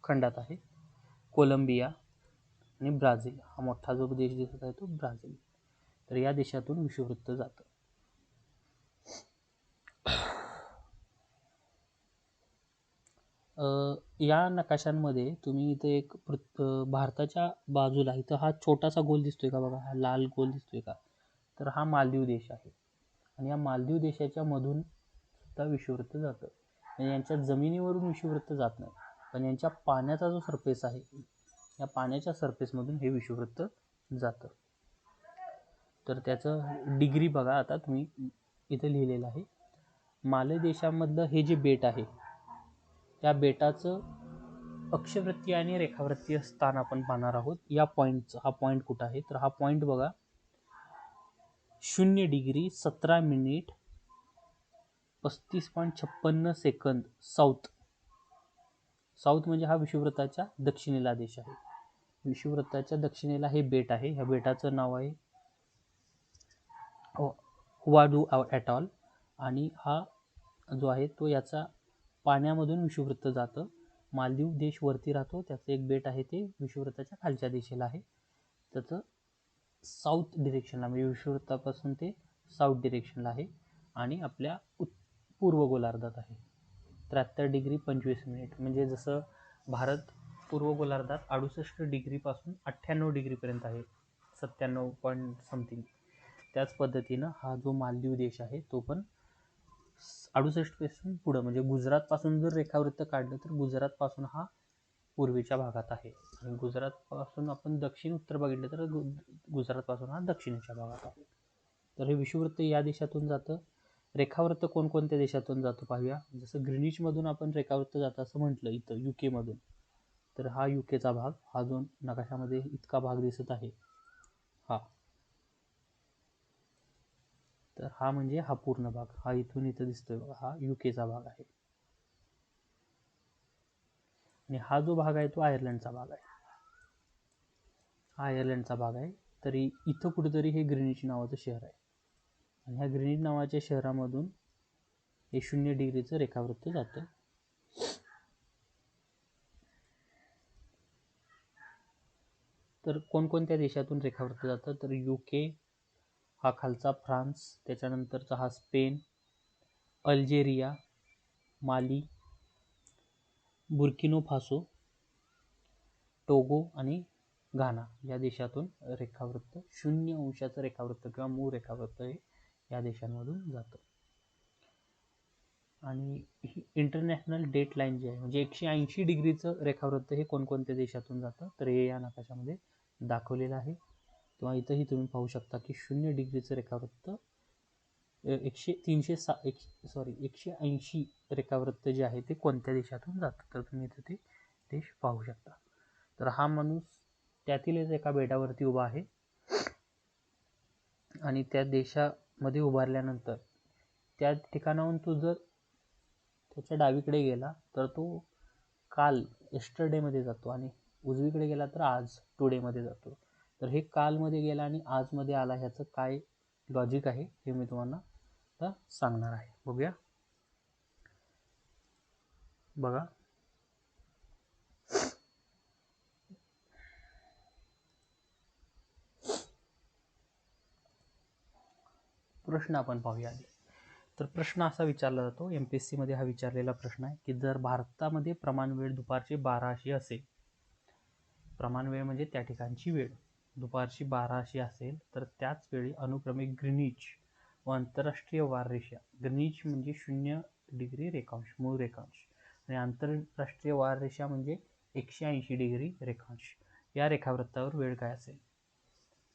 खंडात आहे. कोलंबिया आणि ब्राझील, हा मोठा जो देश दिसत आहे तो ब्राझील. तर या देशातून विषुववृत्त जातं. या नकाशांमध्ये तुम्ही इथे एक भारताच्या बाजूला इथं हा छोटासा गोल दिसतोय का बघा, हा लाल गोल दिसतोय का, तर हा मालदीव देश आहे. आणि या मालदीव देशाच्या मधून सुद्धा विषुववृत्त जातं. म्हणजे यांच्या जमिनीवरून विषुववृत्त जात नाही, पण यांच्या पाण्याचा जो सरफेस आहे, या पाण्याच्या सरफेसमधून हे विषुववृत्त जातं. तर त्याचं डिग्री बघा, आता तुम्ही इथे लिहिलेलं आहे. माले देशामधलं हे जे बेट आहे, त्या बेटाचं अक्षवृत्तीय आणि रेखावृत्तीय स्थान आपण पाहणार आहोत. या पॉईंटचं, हा पॉईंट कुठं आहे, तर हा पॉईंट बघा 0 डिग्री 17 मिनिट 35.56 सेकंद साऊथ म्हणजे हा विषुववृत्ताच्या दक्षिणेला देश आहे. विषुववृत्ताच्या दक्षिणेला हे बेट आहे. ह्या बेटाचं नाव आहे हुआडू ॲटॉल. आणि हा जो आहे तो याचा पाण्यामधून विषुववृत्त जातं. मालदीव देश वरती राहतो, त्याचं एक बेट आहे ते विषुववृत्ताच्या खालच्या दिशेला आहे. त्याचं साऊथ डिरेक्शनला, म्हणजे विषुववृत्तापासून ते साऊथ डिरेक्शनला आहे. आणि आपल्या पूर्व गोलार्धात आहे. 73 डिग्री 25 मिनिट, म्हणजे जसं भारत पूर्व गोलार्धात 68 डिग्रीपासून 98 डिग्रीपर्यंत आहे, 97 पॉईंट समथिंग. त्याच पद्धतीनं हा जो मालदीव देश आहे तो पण 68 पासून पुढं, म्हणजे गुजरातपासून जर रेखावृत्त काढलं तर गुजरातपासून हा पूर्वेच्या भागात आहे. आणि गुजरातपासून आपण दक्षिण उत्तर बघितलं तर गुजरातपासून हा दक्षिणेच्या भागात आहे. तर हे विषुववृत्त या देशातून जातं. रेखावृत्त कोणकोणत्या देशातून जातं पाहूया. जसं ग्रीनिचमधून आपण रेखावृत्त जातं असं म्हटलं इथं UK मधून, तर हा UKचा भाग, हा जो नकाशामध्ये इतका भाग दिसत आहे हा, तर हा म्हणजे हा पूर्ण भाग, हा इथून इथं दिसतोय हा UKचा भाग आहे. आणि हा जो भाग आहे तो आयर्लंडचा भाग आहे, हा आयर्लंडचा भाग आहे. तरी इथं कुठेतरी हे ग्रीनिच नावाचं शहर आहे. आणि ह्या ग्रीनिच नावाच्या शहरामधून हे 0 डिग्रीचं रेखावृत्त जातं. तर कोणकोणत्या देशातून रेखावृत्त जातं, तर UK, हा खालचा फ्रान्स, त्याच्यानंतरचा हा स्पेन, अल्जेरिया, माली, बुर्किनो फासो, टोगो आणि घाना या देशातून रेखावृत्त 0° रेखावृत्त किंवा मूळ रेखावृत्त हे या देशांमधून जातं. आणि इंटरनॅशनल डेट लाईन जी आहे, म्हणजे 180 डिग्रीचं रेखावृत्त हे कोणकोणत्या देशातून जातं, तर हे या नकाशामध्ये दाखवलेलं आहे. किंवा इथंही तुम्ही पाहू शकता की 0 डिग्रीचं रेखावृत्त 180 रेखावृत्त जे आहे ते कोणत्या देशातून जातं, तर तुम्ही इथं ते देश पाहू शकता. तर हा माणूस त्यातीलच एका बेटावरती उभा आहे. आणि त्या देशामध्ये उभारल्यानंतर त्या ठिकाणाहून तो जर त्याच्या डावीकडे गेला तर तो काल मध्ये जातो, आणि उजवीकडे गेला तर आज मध्ये जातो. तर हे कालमध्ये गेला आणि आजमध्ये आला, ह्याचं काय लॉजिक आहे हे मी तुम्हाला आता सांगणार आहे. बघूया. बघा, प्रश्न आपण पाहूया आधी. तर प्रश्न असा विचारला जातो, MPSC मध्ये हा विचारलेला प्रश्न आहे की जर भारतामध्ये प्रमाण वेळ दुपारची 12 अशी असेल, प्रमाण वेळ म्हणजे त्या ठिकाणची वेळ दुपारची 12 अशी असेल, तर त्याच वेळी अनुक्रमे ग्रीनिच व आंतरराष्ट्रीय वाररेषा, ग्रीनिच म्हणजे 0 डिग्री रेखांश मूळ रेखांश, आणि आंतरराष्ट्रीय वाररेषा म्हणजे 180 डिग्री रेखांश, या रेखावृत्तावर वेळ काय असेल.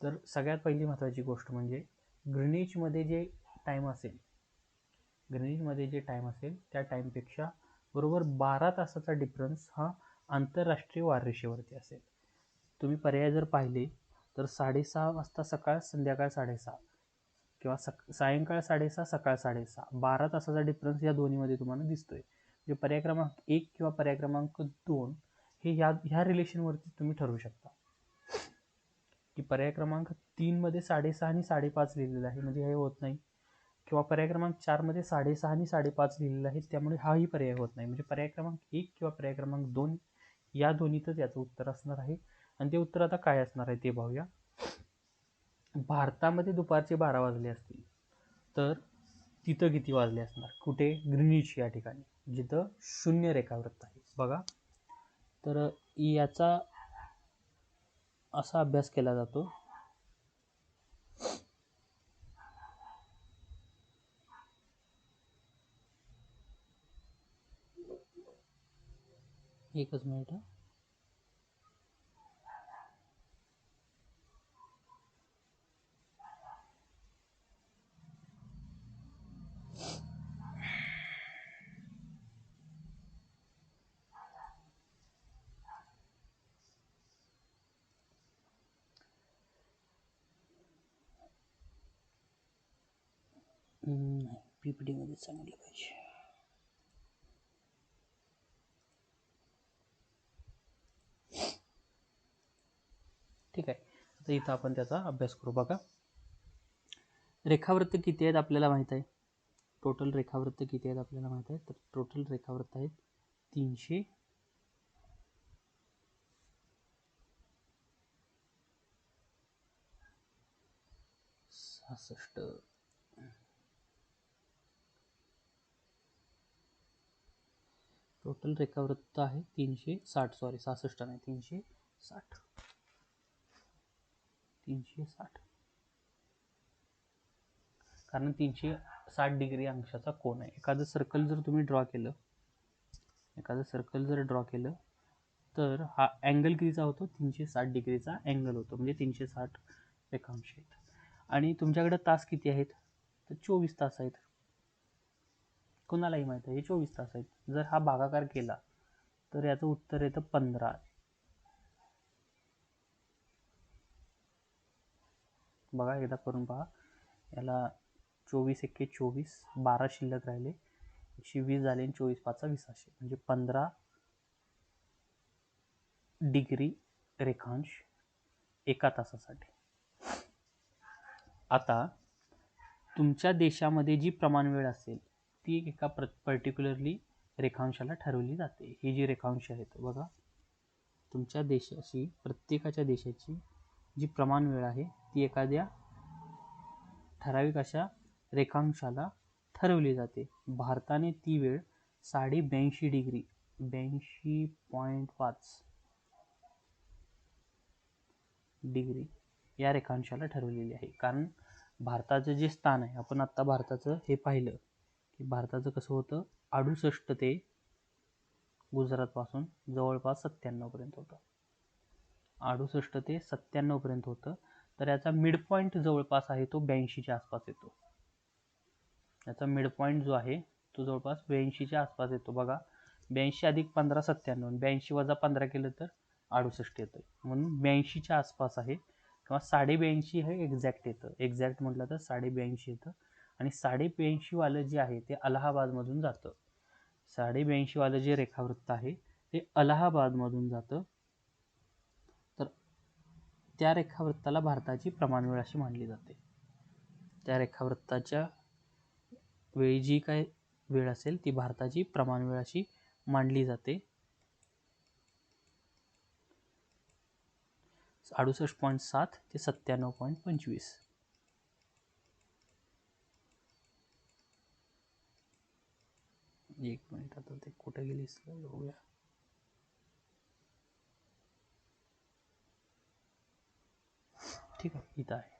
तर सगळ्यात पहिली महत्त्वाची गोष्ट म्हणजे ग्रीनिचमध्ये जे टाईम असेल, त्या टाईमपेक्षा बरोबर 12 तासाचा डिफरन्स हा आंतरराष्ट्रीय वाररेषेवरती असेल. तुम्ही पर्याय जर पाहिले तर 6:30 वाजता सकाळ, संध्याकाळ 6:30, किंवा सायंकाळ 6:30 सकाळ 6:30 12 तासाचा डिफरन्स या दोन्हीमध्ये तुम्हाला दिसतोय. म्हणजे पर्याय क्रमांक 1 किंवा पर्याय क्रमांक 2 हे ह्या रिलेशनवरती तुम्ही ठरवू शकता की पर्याय क्रमांक 3 मध्ये 6:30 आणि 5:30 लिहिलेलं आहे, म्हणजे हे होत नाही. किंवा पर्याय क्रमांक 4 मध्ये 6:30 आणि 5:30 लिहिलेलं आहे, त्यामुळे हाही पर्याय होत नाही. म्हणजे पर्याय क्रमांक 1 किंवा पर्याय क्रमांक 2 या दोन्हीतच याचं उत्तर असणार आहे. आणि ते उत्तर आता काय असणार आहे ते पाहूया. भारतामध्ये दुपारचे 12 वाजले असतील तर तिथं किती वाजले असणार? कुठे? ग्रीनिच या ठिकाणी, जिथं शून्य रेखावृत्त आहे. बघा, तर याचा असा अभ्यास केला जातो. एकच मिनिट. PPT मध्ये सांगितलं पाहिजे. ठीक आहे, आता इथं आपण त्याचा अभ्यास करू. बघा, रेखावृत्त किती आहेत आपल्याला माहित आहे. टोटल रेखावृत्त किती आहेत आपल्याला माहित आहे. तर टोटल रेखावृत्त आहेत 366. टोटल रेखावृत्त आहे 360, सॉरी 66 नाही, 360. कारण 360 डिग्री अंशाचा कोन आहे. एखादं सर्कल जर तुम्ही ड्रॉ केलं, तर हा अँगल कितीचा होतो? 360 डिग्रीचा अँगल होतो, म्हणजे 360 रेखांश आहेत. आणि तुमच्याकडे तास किती आहेत? तर 24 तास आहेत. कोणालाही माहित आहे हे 24 तास आहेत. जर हा भागाकार केला तर याचं उत्तर येतं 15. बघा, एकदा करून पहा. याला 24 एक्के 24, 12 शिल्लक राहिले, 120 झाले आणि 24 पाचा 20, म्हणजे 15 डिग्री रेखांश एका तासासाठी. आता तुमच्या देशामध्ये जी प्रमाण वेळ असेल ती एका पर्टिक्युलरली रेखांशाला ठरवली जाते. ही जी रेखांश आहेत बघा, तुमच्या देशाची, प्रत्येकाच्या देशाची जी प्रमाण वेळ आहे ती एखाद्या ठराविक अशा रेखांशाला ठरवली जाते. भारताने ती वेळ 82.5 डिग्री 82.5 डिग्री या रेखांशाला ठरवलेली आहे. कारण भारताचं जे स्थान आहे, आपण आत्ता भारताचं हे पाहिलं की भारताचं कसं होतं, 68 ते गुजरातपासून जवळपास 97 पर्यंत होतं. 68 ते 97 पर्यंत होतं. तर याचा मिड पॉईंट जवळपास आहे तो 82च्या आसपास येतो. याचा मिड पॉईंट जो आहे तो जवळपास 82च्या आसपास येतो. बघा, 82 अधिक 15 97, 82 वजा 15 केलं तर 68 येतं. म्हणून 82च्या आसपास आहे, किंवा 82.5 हे एक्झॅक्ट येतं. एक्झॅक्ट म्हटलं तर 82.5 येतं. आणि 82.5 वालं जे आहे ते अलाहाबादमधून जातं. 82.5 वालं जे रेखावृत्त आहे ते अलाहाबादमधून जातं. तर त्या रेखावृत्ताला भारताची प्रमाणवेळ अशी मानली जाते. त्या रेखावृत्ताच्या वेळी जी काय वेळ असेल ती भारताची प्रमाणवेळ अशी मानली जाते. 68.7 ते 97.25. एक मिनिट, आता ते कुठे गेली बघूया. ठीक आहे, इथं आहे.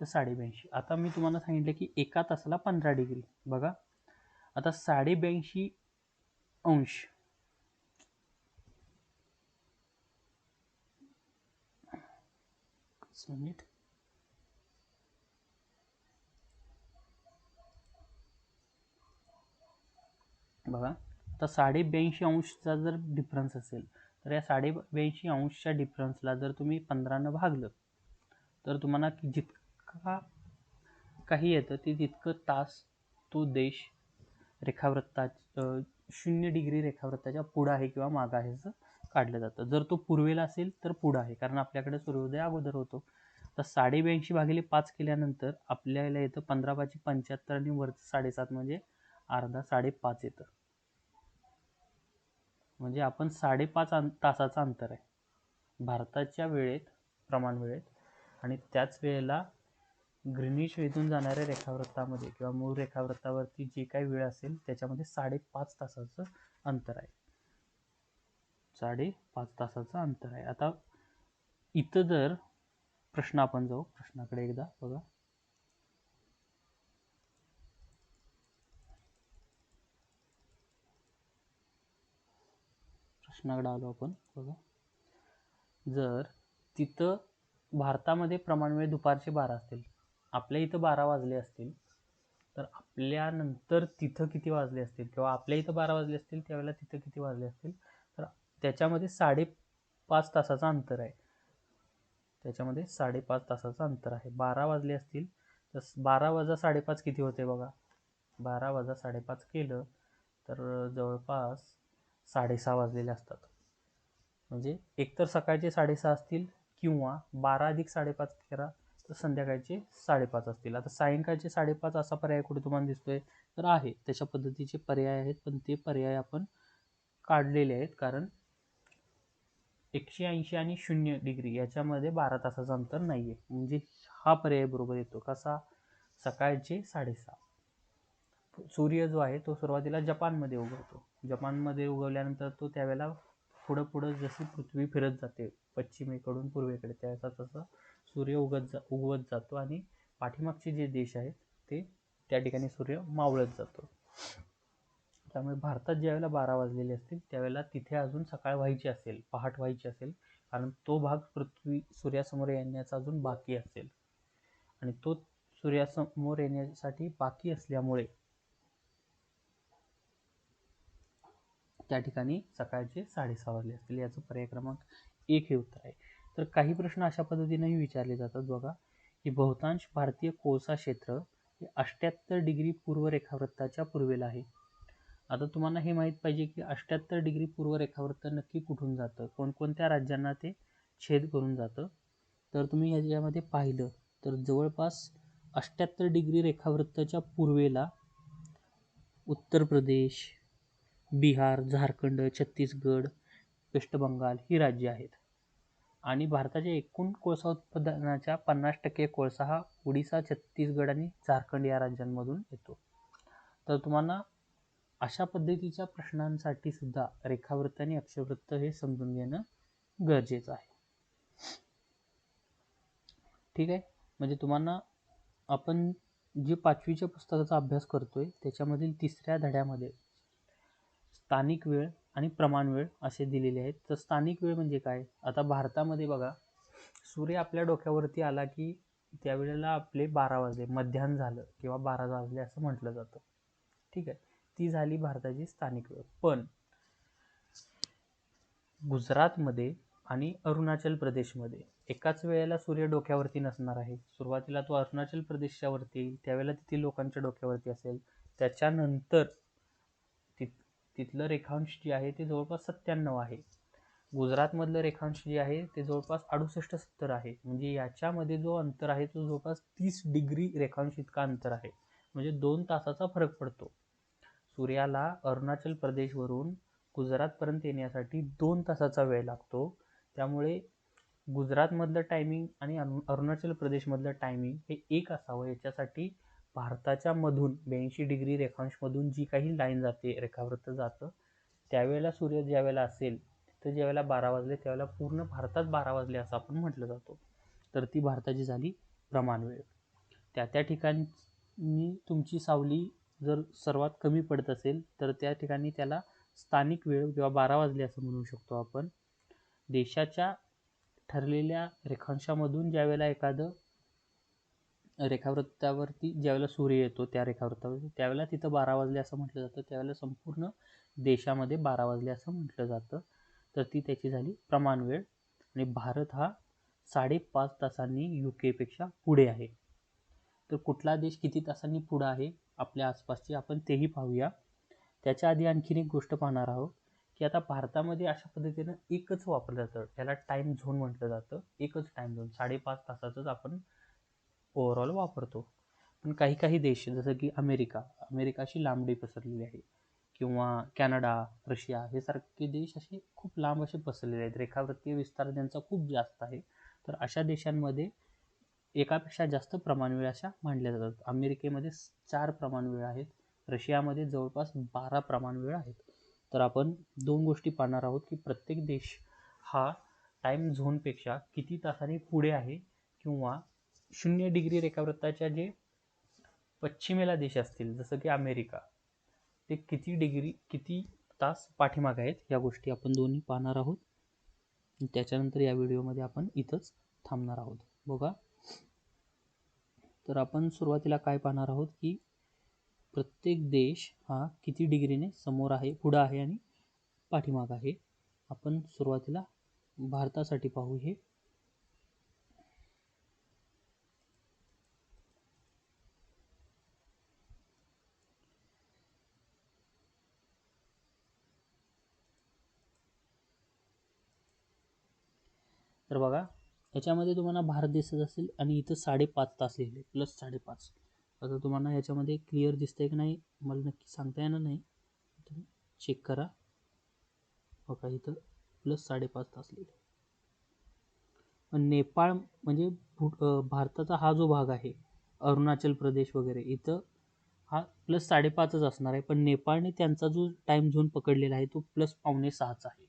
तर 82.5. आता मी तुम्हाला सांगितलं की एका तासाला 15 डिग्री. बघा, आता 82.5 अंश मिनिट, बघा, आता 82.5 अंशचा जर डिफरन्स असेल तर या 82.5 अंशच्या डिफरन्सला जर तुम्ही 15 भागलं तर तुम्हाला जितका काही येतं ते तितकं तास तो देश रेखावृत्ता 0 डिग्री रेखावृत्ताच्या पुढं आहे किंवा मागं आहे असं काढलं जातं. जर तो पूर्वेला असेल तर पुढं आहे, कारण आपल्याकडे सूर्योदय अगोदर होतो. तर 82.5 केल्यानंतर आपल्याला येतं 15/75 आणि वरचं 7.5 म्हणजे अर्धा 5.5 येतं. म्हणजे आपण 5.5 तासाचं अंतर आहे भारताच्या वेळेत, प्रमाण वेळेत, आणि त्याच वेळेला ग्रीनिश वेधून जाणाऱ्या रेखावृत्तामध्ये किंवा मूळ रेखावृत्तावरती जी काही वेळ असेल त्याच्यामध्ये 5.5 तासाचं अंतर आहे. 5.5 तासाचं अंतर आहे. आता इथं जर प्रश्न आपण जाऊ, प्रश्नाकडे एकदा बघा. प्रश्नाकडे आलो आपण बघा. जर तिथं भारतामध्ये प्रमाण वेळ दुपारचे 12 असतील, आपल्या इथं 12 वाजले असतील, तर आपल्यानंतर तिथं किती वाजले असतील, किंवा आपल्या इथं 12 वाजले असतील त्यावेळेला तिथं किती वाजले असतील, तर त्याच्यामध्ये 5.5 तासाचं अंतर आहे. त्याच्यामध्ये 5.5 तासाचं अंतर आहे. 12 वाजले असतील तर 12 वजा 5.5 किती होते बघा. 12 वजा 5.5 केलं तर जवळपास 6:30 वाजलेले असतात. म्हणजे एकतर सकाळचे 6:30 असतील किंवा 12 अधिक 5.5 करा तर संध्याकाळचे 5.5 असतील. आता सायंकाळचे 5.5 असा पर्याय कुठे तुम्हाला दिसतोय तर आहे, त्याच्या पद्धतीचे पर्याय आहेत, पण ते पर्याय आपण काढलेले आहेत, कारण 180 आणि 0 डिग्री याच्यामध्ये 12 तासाचं अंतर नाहीये. म्हणजे हा पर्याय बरोबर येतो. कसा? सकाळचे 6:30. सूर्य जो आहे तो सुरुवातीला जपानमध्ये उगवतो. जपानमध्ये उगवल्यानंतर तो त्यावेळेला पुढं जशी पृथ्वी फिरत जाते पश्चिमेकडून पूर्वेकडे, त्याचा तसा सूर्य उगवत जातो आणि पाठीमागचे जे देश आहेत ते त्या ठिकाणी सूर्य मावळत जातो. त्यामुळे भारतात ज्यावेळेला 12 वाजलेले असतील त्यावेळेला तिथे अजून सकाळ व्हायची असेल, पहाट व्हायची असेल, कारण तो भाग सूर्यासमोर येण्याचा अजून बाकी असेल, आणि तो सूर्यासमोर येण्यासाठी बाकी असल्यामुळे त्या ठिकाणी सकाळचे 6:30 वाजले असतील. याचं पर्याय क्रमांक 1 हे उत्तर आहे. तर काही प्रश्न अशा पद्धतीनेही विचारले जातात बघा, की बहुतांश भारतीय कोळसा क्षेत्र हे 78 डिग्री पूर्व रेखावृत्ताच्या पूर्वेला आहे. आता तुम्हाला हे माहीत पाहिजे की 78 डिग्री पूर्व रेखावृत्त नक्की कुठून जातं, कोणकोणत्या राज्यांना ते छेद करून जातं. तर तुम्ही याच्यामध्ये पाहिलं तर जवळपास 78 डिग्री रेखावृत्ताच्या पूर्वेला उत्तर प्रदेश, बिहार, झारखंड, छत्तीसगड, वेस्ट बंगाल ही राज्ये आहेत. आणि भारताच्या एकूण कोळसा उत्पादनाच्या 50% कोळसा हा ओडिसा, छत्तीसगड आणि झारखंड या राज्यांमधून येतो. तर तुम्हाला अशा पद्धतीच्या प्रश्नांसाठी सुद्धा रेखावृत्त आणि अक्षवृत्त हे समजून घेणं गरजेचं आहे. ठीक आहे. म्हणजे तुम्हाला आपण जे 5वीच्या पुस्तकाचा अभ्यास करतोय त्याच्यामधील 3ऱ्या धड्यामध्ये स्थानिक वेळ आणि प्रमाण वेळ असे दिलेले आहेत. तर स्थानिक वेळ म्हणजे काय? आता भारतामध्ये बघा, सूर्य आपल्या डोक्यावरती आला की त्यावेळेला आपले 12 वाजले, मध्याह्न झालं किंवा 12 वाजले असं म्हटलं जातं. ठीक आहे, ती झाली भारताची स्थानिक वेळ. पण गुजरातमध्ये आणि अरुणाचल प्रदेशमध्ये एकाच वेळेला सूर्य डोक्यावरती नसणार आहे. सुरुवातीला तो अरुणाचल प्रदेशच्या वरती येईल, त्यावेळेला तिथे लोकांच्या डोक्यावरती असेल. त्याच्यानंतर तिथलं रेखांश जे आहे ते जवळपास 97 आहे. गुजरातमधलं रेखांश जे आहे ते जवळपास 68-70 आहे. म्हणजे याच्यामध्ये जो अंतर आहे तो जवळपास 30 डिग्री रेखांश इतका अंतर आहे. म्हणजे 2 तासाचा फरक पडतो. सूर्याला अरुणाचल प्रदेशवरून गुजरातपर्यंत येण्यासाठी 2 तासाचा वेळ लागतो. त्यामुळे गुजरातमधलं टायमिंग आणि अरुणाचल प्रदेशमधलं टायमिंग हे एक असावं, याच्यासाठी भारताच्या मधून 82 डिग्री रेखांशमधून जी काही लाईन जाते, रेखावृत्त जातं, त्यावेळेला सूर्य ज्यावेळेला असेल तर ज्यावेळेला 12 वाजले त्यावेळेला पूर्ण भारतात 12 वाजले असं आपण म्हटलं जातो. तर ती भारताची झाली प्रमाण वेळ. त्या ठिकाणी तुमची सावली जर सर्वात कमी पडत असेल तर त्या ठिकाणी त्याला स्थानिक वेळ किंवा 12 वाजले असं म्हणू शकतो आपण. देशाच्या ठरलेल्या रेखांशामधून ज्यावेळेला एखादं रेखावृत्तावरती ज्यावेळेला सूर्य येतो त्या रेखावृत्तावरती त्यावेळेला तिथं 12 वाजले असं म्हटलं जातं. त्यावेळेला संपूर्ण देशामध्ये 12 वाजले असं म्हटलं जातं. तर ती त्याची झाली प्रमाण वेळ. आणि भारत हा 5.5 तासांनी UK पेक्षा पुढे आहे. तर कुठला देश किती तासांनी पुढं आहे आपल्या आसपासची आपण तेही पाहूया. त्याच्या आधी आणखीन एक गोष्ट पाहणार आहोत की आता भारतामध्ये अशा पद्धतीनं एकच वापरलं जातं, त्याला टाईम झोन म्हटलं जातं. एकच टाईम झोन 5.5 तासाचंच आपण ओव्हरऑल वापरतो. पण काही काही देश जसं की अमेरिकाशी लांबडी पसरलेली आहे, किंवा कॅनडा, रशिया हे सारखे देश असे खूप लांब असे पसरलेले आहेत, रेखावृत्तीय विस्तार त्यांचा खूप जास्त आहे. तर अशा देशांमध्ये एकापेक्षा जास्त प्रमाणवेळ अशा मांडल्या जातात. अमेरिकेमध्ये 4 प्रमाणवेळ आहेत, रशियामध्ये जवळपास 12 प्रमाणवेळ आहेत. तर आपण 2 गोष्टी पाहणार आहोत की प्रत्येक देश हा टाईम झोनपेक्षा किती तासांनी पुढे आहे, किंवा 0 डिग्री रेखावृत्ताच्या जे पश्चिमेला देश असतील जसं की अमेरिका, ते किती तास पाठीमागे आहेत, या गोष्टी आपण दोन्ही पाहणार आहोत. त्याच्यानंतर या व्हिडिओमध्ये आपण इथंच थांबणार आहोत. बघा, तर आपण सुरुवातीला काय पाहणार आहोत की प्रत्येक देश हा किती डिग्रीने समोर आहे, पुढं आहे आणि पाठीमाग आहे. आपण सुरुवातीला भारतासाठी पाहू. हे तर बघा, याच्यामध्ये तुम्हाला भारत दिसत असेल आणि इथं 5.5 तास लिहिले, प्लस 5.5. आता तुम्हाला याच्यामध्ये क्लिअर दिसतंय की नाही मला नक्की सांगता येणार नाही, तुम्ही चेक करा. बघा इथं प्लस 5.5 तास लिहिले. पण नेपाळ म्हणजे भारताचा हा जो भाग आहे, अरुणाचल प्रदेश वगैरे, इथं हा प्लस 5.5च असणार आहे. पण नेपाळने त्यांचा जो टाईम झोन पकडलेला आहे तो प्लस 5.25चा आहे.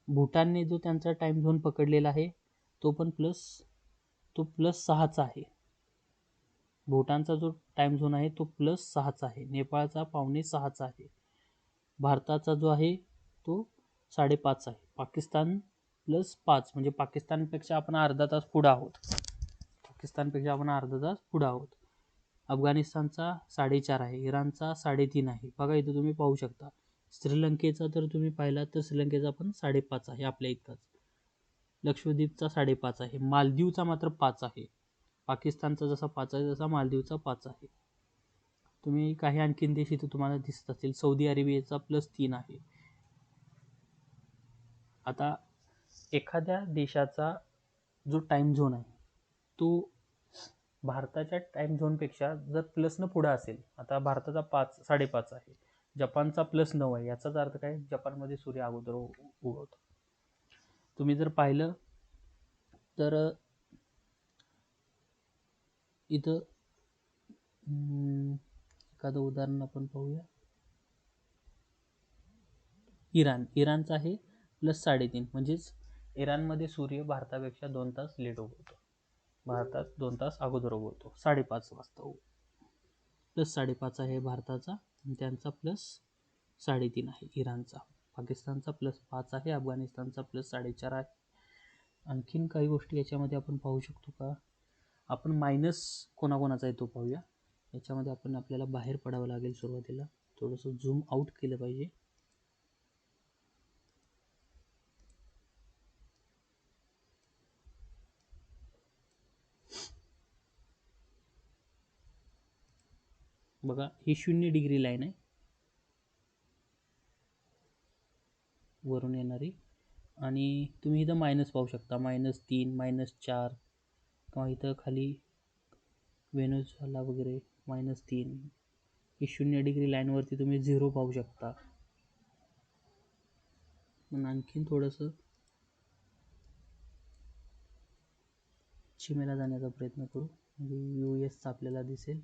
भूटानने जो त्यांचा टाईम झोन पकडलेला आहे तो प्लस 6चा आहे. भूटानचा जो टाईम झोन आहे तो प्लस 6चा आहे. नेपाळचा 5.25चा आहे. भारताचा जो आहे तो 5.5 आहे. पाकिस्तान प्लस 5, म्हणजे पाकिस्तानपेक्षा आपण अर्धा तास पुढं आहोत. अफगाणिस्तानचा 4.5 आहे. इराणचा 3.5 आहे. बघा इथं तुम्ही पाहू शकता. श्रीलंकेचा तर तुम्ही पाहिला तर श्रीलंकेचा पण 5.5 आहे, आपल्या इतकाच. लक्षद्वीपचा 5.5 आहे. मालदीवचा मात्र 5 आहे. पाकिस्तानचा जसा 5 आहे तसा मालदीवचा 5 आहे. तुम्ही काही आणखीन देश इथे तुम्हाला दिसत असतील. सौदी अरेबियाचा प्लस 3 आहे. आता एखाद्या देशाचा जो टाईम झोन आहे तो भारताच्या टाईम झोनपेक्षा जर प्लसनं पुढं असेल, आता भारताचा 5.5 आहे, जपानचा प्लस 9 आहे, याचाच अर्थ काय, जपानमध्ये सूर्य अगोदर उगवतो. तुम्ही जर पाहिलं तर इथं एखादं उदाहरण आपण पाहूया. इराणचा आहे प्लस 3.5, म्हणजेच इराणमध्ये सूर्य भारतापेक्षा 2 तास लेट उगवतो. भारतात 2 तास अगोदर उगवतो, 5.5 वाजता प्लस 5.5 आहे भारताचा, आणि त्यांचा प्लस 3.5 आहे इराणचा. पाकिस्तानचा प्लस 5 आहे. अफगाणिस्तानचा प्लस 4.5 आहे. आणखीन काही गोष्टी याच्यामध्ये आपण पाहू शकतो का. आपण मायनस कोणाकोणाचा आहे तो पाहूया. याच्यामध्ये आपल्याला बाहेर पडावं लागेल. सुरुवातीला थोडंसं झूम आउट केलं पाहिजे. बघा ही 0 डिग्री लाईन आहे वरून येणारी, आणि तुम्ही इथं मायनस पाहू शकता, -3, -4, किंवा इथं खाली व्हेनेझुएला वगैरे -3. ही 0 डिग्री लाईनवरती तुम्ही 0 पाहू शकता. पण आणखीन थोडंसं पश्चिमेला जाण्याचा प्रयत्न करू, म्हणजे US आपल्याला दिसेल.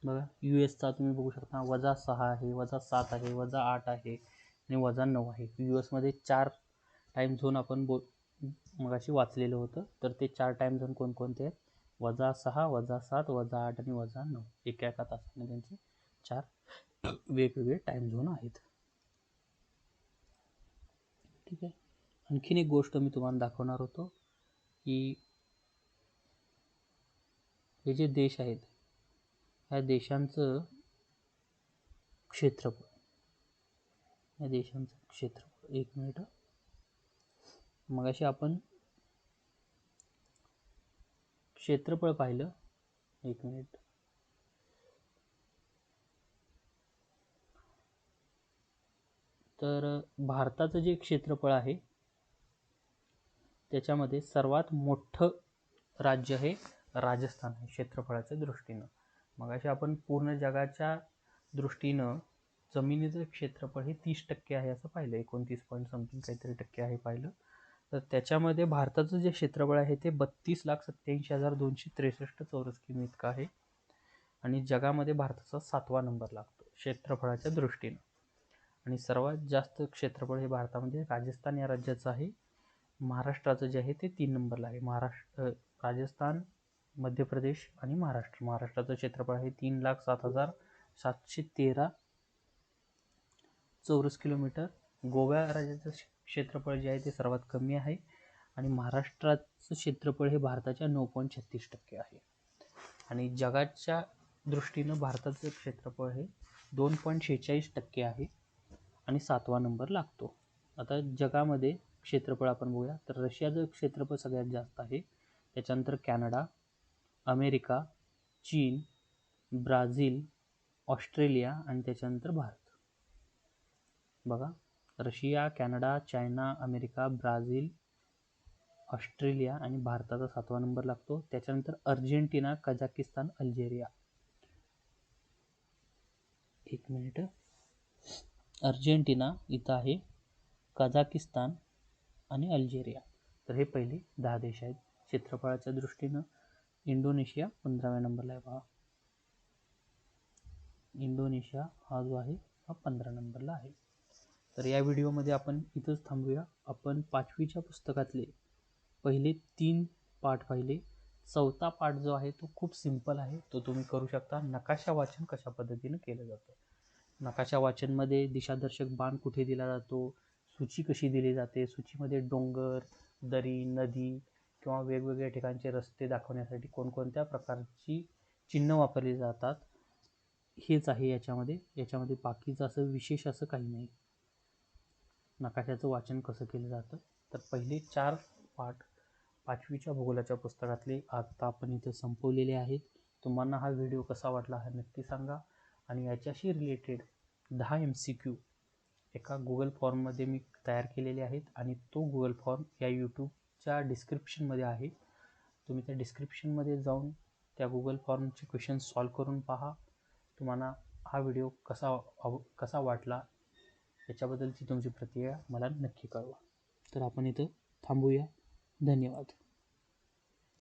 बघा US तुम्ही बघू शकता -6 आहे, -7 आहे, -8 आहे आणि -9 आहे. US मध्ये 4 टाईम झोन आपण मगाशी वाचलेलं होतं. तर ते 4 टाईम झोन कोणकोणते आहेत, -6, -7, -8 आणि -9. एका तासाने त्यांचे 4 वेगवेगळे टाईम झोन आहेत. ठीक आहे. आणखीन एक गोष्ट मी तुम्हाला दाखवणार होतो की हे जे देश आहेत ह्या देशांचं क्षेत्रफळ एक मिनिट. मगाशी आपण क्षेत्रफळ पाहिलं. एक मिनिट. तर भारताचं जे क्षेत्रफळ आहे त्याच्यामध्ये सर्वात मोठं राज्य हे राजस्थान आहे क्षेत्रफळाच्या दृष्टीनं. मगाशी आपण पूर्ण जगाच्या दृष्टीनं जमिनीचं क्षेत्रफळ हे 30% आहे असं पाहिलं. 29 पॉईंट समथिंग काहीतरी टक्के आहे पाहिलं. तर त्याच्यामध्ये भारताचं जे क्षेत्रफळ आहे ते 32,87,263 चौरस किमी इतकं आहे आणि जगामध्ये भारताचा 7वा नंबर लागतो क्षेत्रफळाच्या दृष्टीनं. आणि सर्वात जास्त क्षेत्रफळ हे भारतामध्ये राजस्थान या राज्याचं आहे. महाराष्ट्राचं जे आहे ते 3 नंबरला आहे. राजस्थान, मध्य प्रदेश आणि महाराष्ट्र. महाराष्ट्राचं क्षेत्रफळ आहे 3,07,713 चौरस किलोमीटर. गोवा राज्याचं क्षेत्रफळ जे आहे ते सर्वात कमी आहे आणि महाराष्ट्राचं क्षेत्रफळ हे भारताच्या 9.36% आहे. आणि जगाच्या दृष्टीनं भारताचं क्षेत्रफळ हे 2.46% आहे आणि 7वा नंबर लागतो. आता जगामध्ये क्षेत्रफळ आपण बघूया तर रशियाचं क्षेत्रफळ सगळ्यात जास्त आहे. त्याच्यानंतर कॅनडा, अमेरिका, चीन, ब्राझील, ऑस्ट्रेलिया आणि त्याच्यानंतर भारत. बघा, Russia, Canada, China, America, Brazil, Australia आणि भारताचा 7वा नंबर लागतो. त्याच्यानंतर अर्जेंटिना, कझाकिस्तान, अल्जेरिया. एक मिनिट. अर्जेंटिना इथं आहे, कझाकिस्तान आणि अल्जेरिया. तर हे पहिले 10 देश आहेत. क्षेत्रफळाच्या दृष्टीनं इंडोनेशिया 15व्या नंबरला आहे. पहा, इंडोनेशिया हा जो आहे हा 15 नंबरला आहे. तर या व्हिडिओमध्ये आपण इथंच थांबूया. आपण 5वीच्या पुस्तकातले पहिले 3 पाठ पाहिले. 4था पाठ जो आहे तो खूप सिंपल आहे, तो तुम्ही करू शकता. नकाशा वाचन कशा पद्धतीनं केलं जातं. नकाशा वाचनमध्ये दिशादर्शक बाण कुठे दिला जातो, सूची कशी दिली जाते, सूचीमध्ये डोंगर, दरी, नदी किंवा वेगवेगळ्या ठिकाणचे रस्ते दाखवण्यासाठी कोणकोणत्या प्रकारची चिन्ह वापरली जातात हेच आहे याच्यामध्ये. याच्यामध्ये बाकीचं असं विशेष असं काही नाही. नकाशाचं वाचन कसं केलं जातं. तर पहिले 4 पाठ 5वीच्या भूगोलाच्या पुस्तकातले आता आपण इथे संपवलेले आहेत. तुम्हाला हा व्हिडिओ कसा वाटला हा नक्की सांगा. आणि याच्याशी रिलेटेड 10 MCQ एका गुगल फॉर्ममध्ये मी तयार केलेले आहेत आणि तो गुगल फॉर्म या यूट्यूबच्या डिस्क्रिप्शनमध्ये आहे. तुम्ही त्या डिस्क्रिप्शनमध्ये जाऊन त्या गुगल फॉर्मचे क्वेश्चन सॉल्व करून पहा. तुम्हाला हा व्हिडिओ कसा वाटला याच्याबद्दलची तुमची प्रतिक्रिया मला नक्की कळवा. तर आपण इथं थांबूया. धन्यवाद.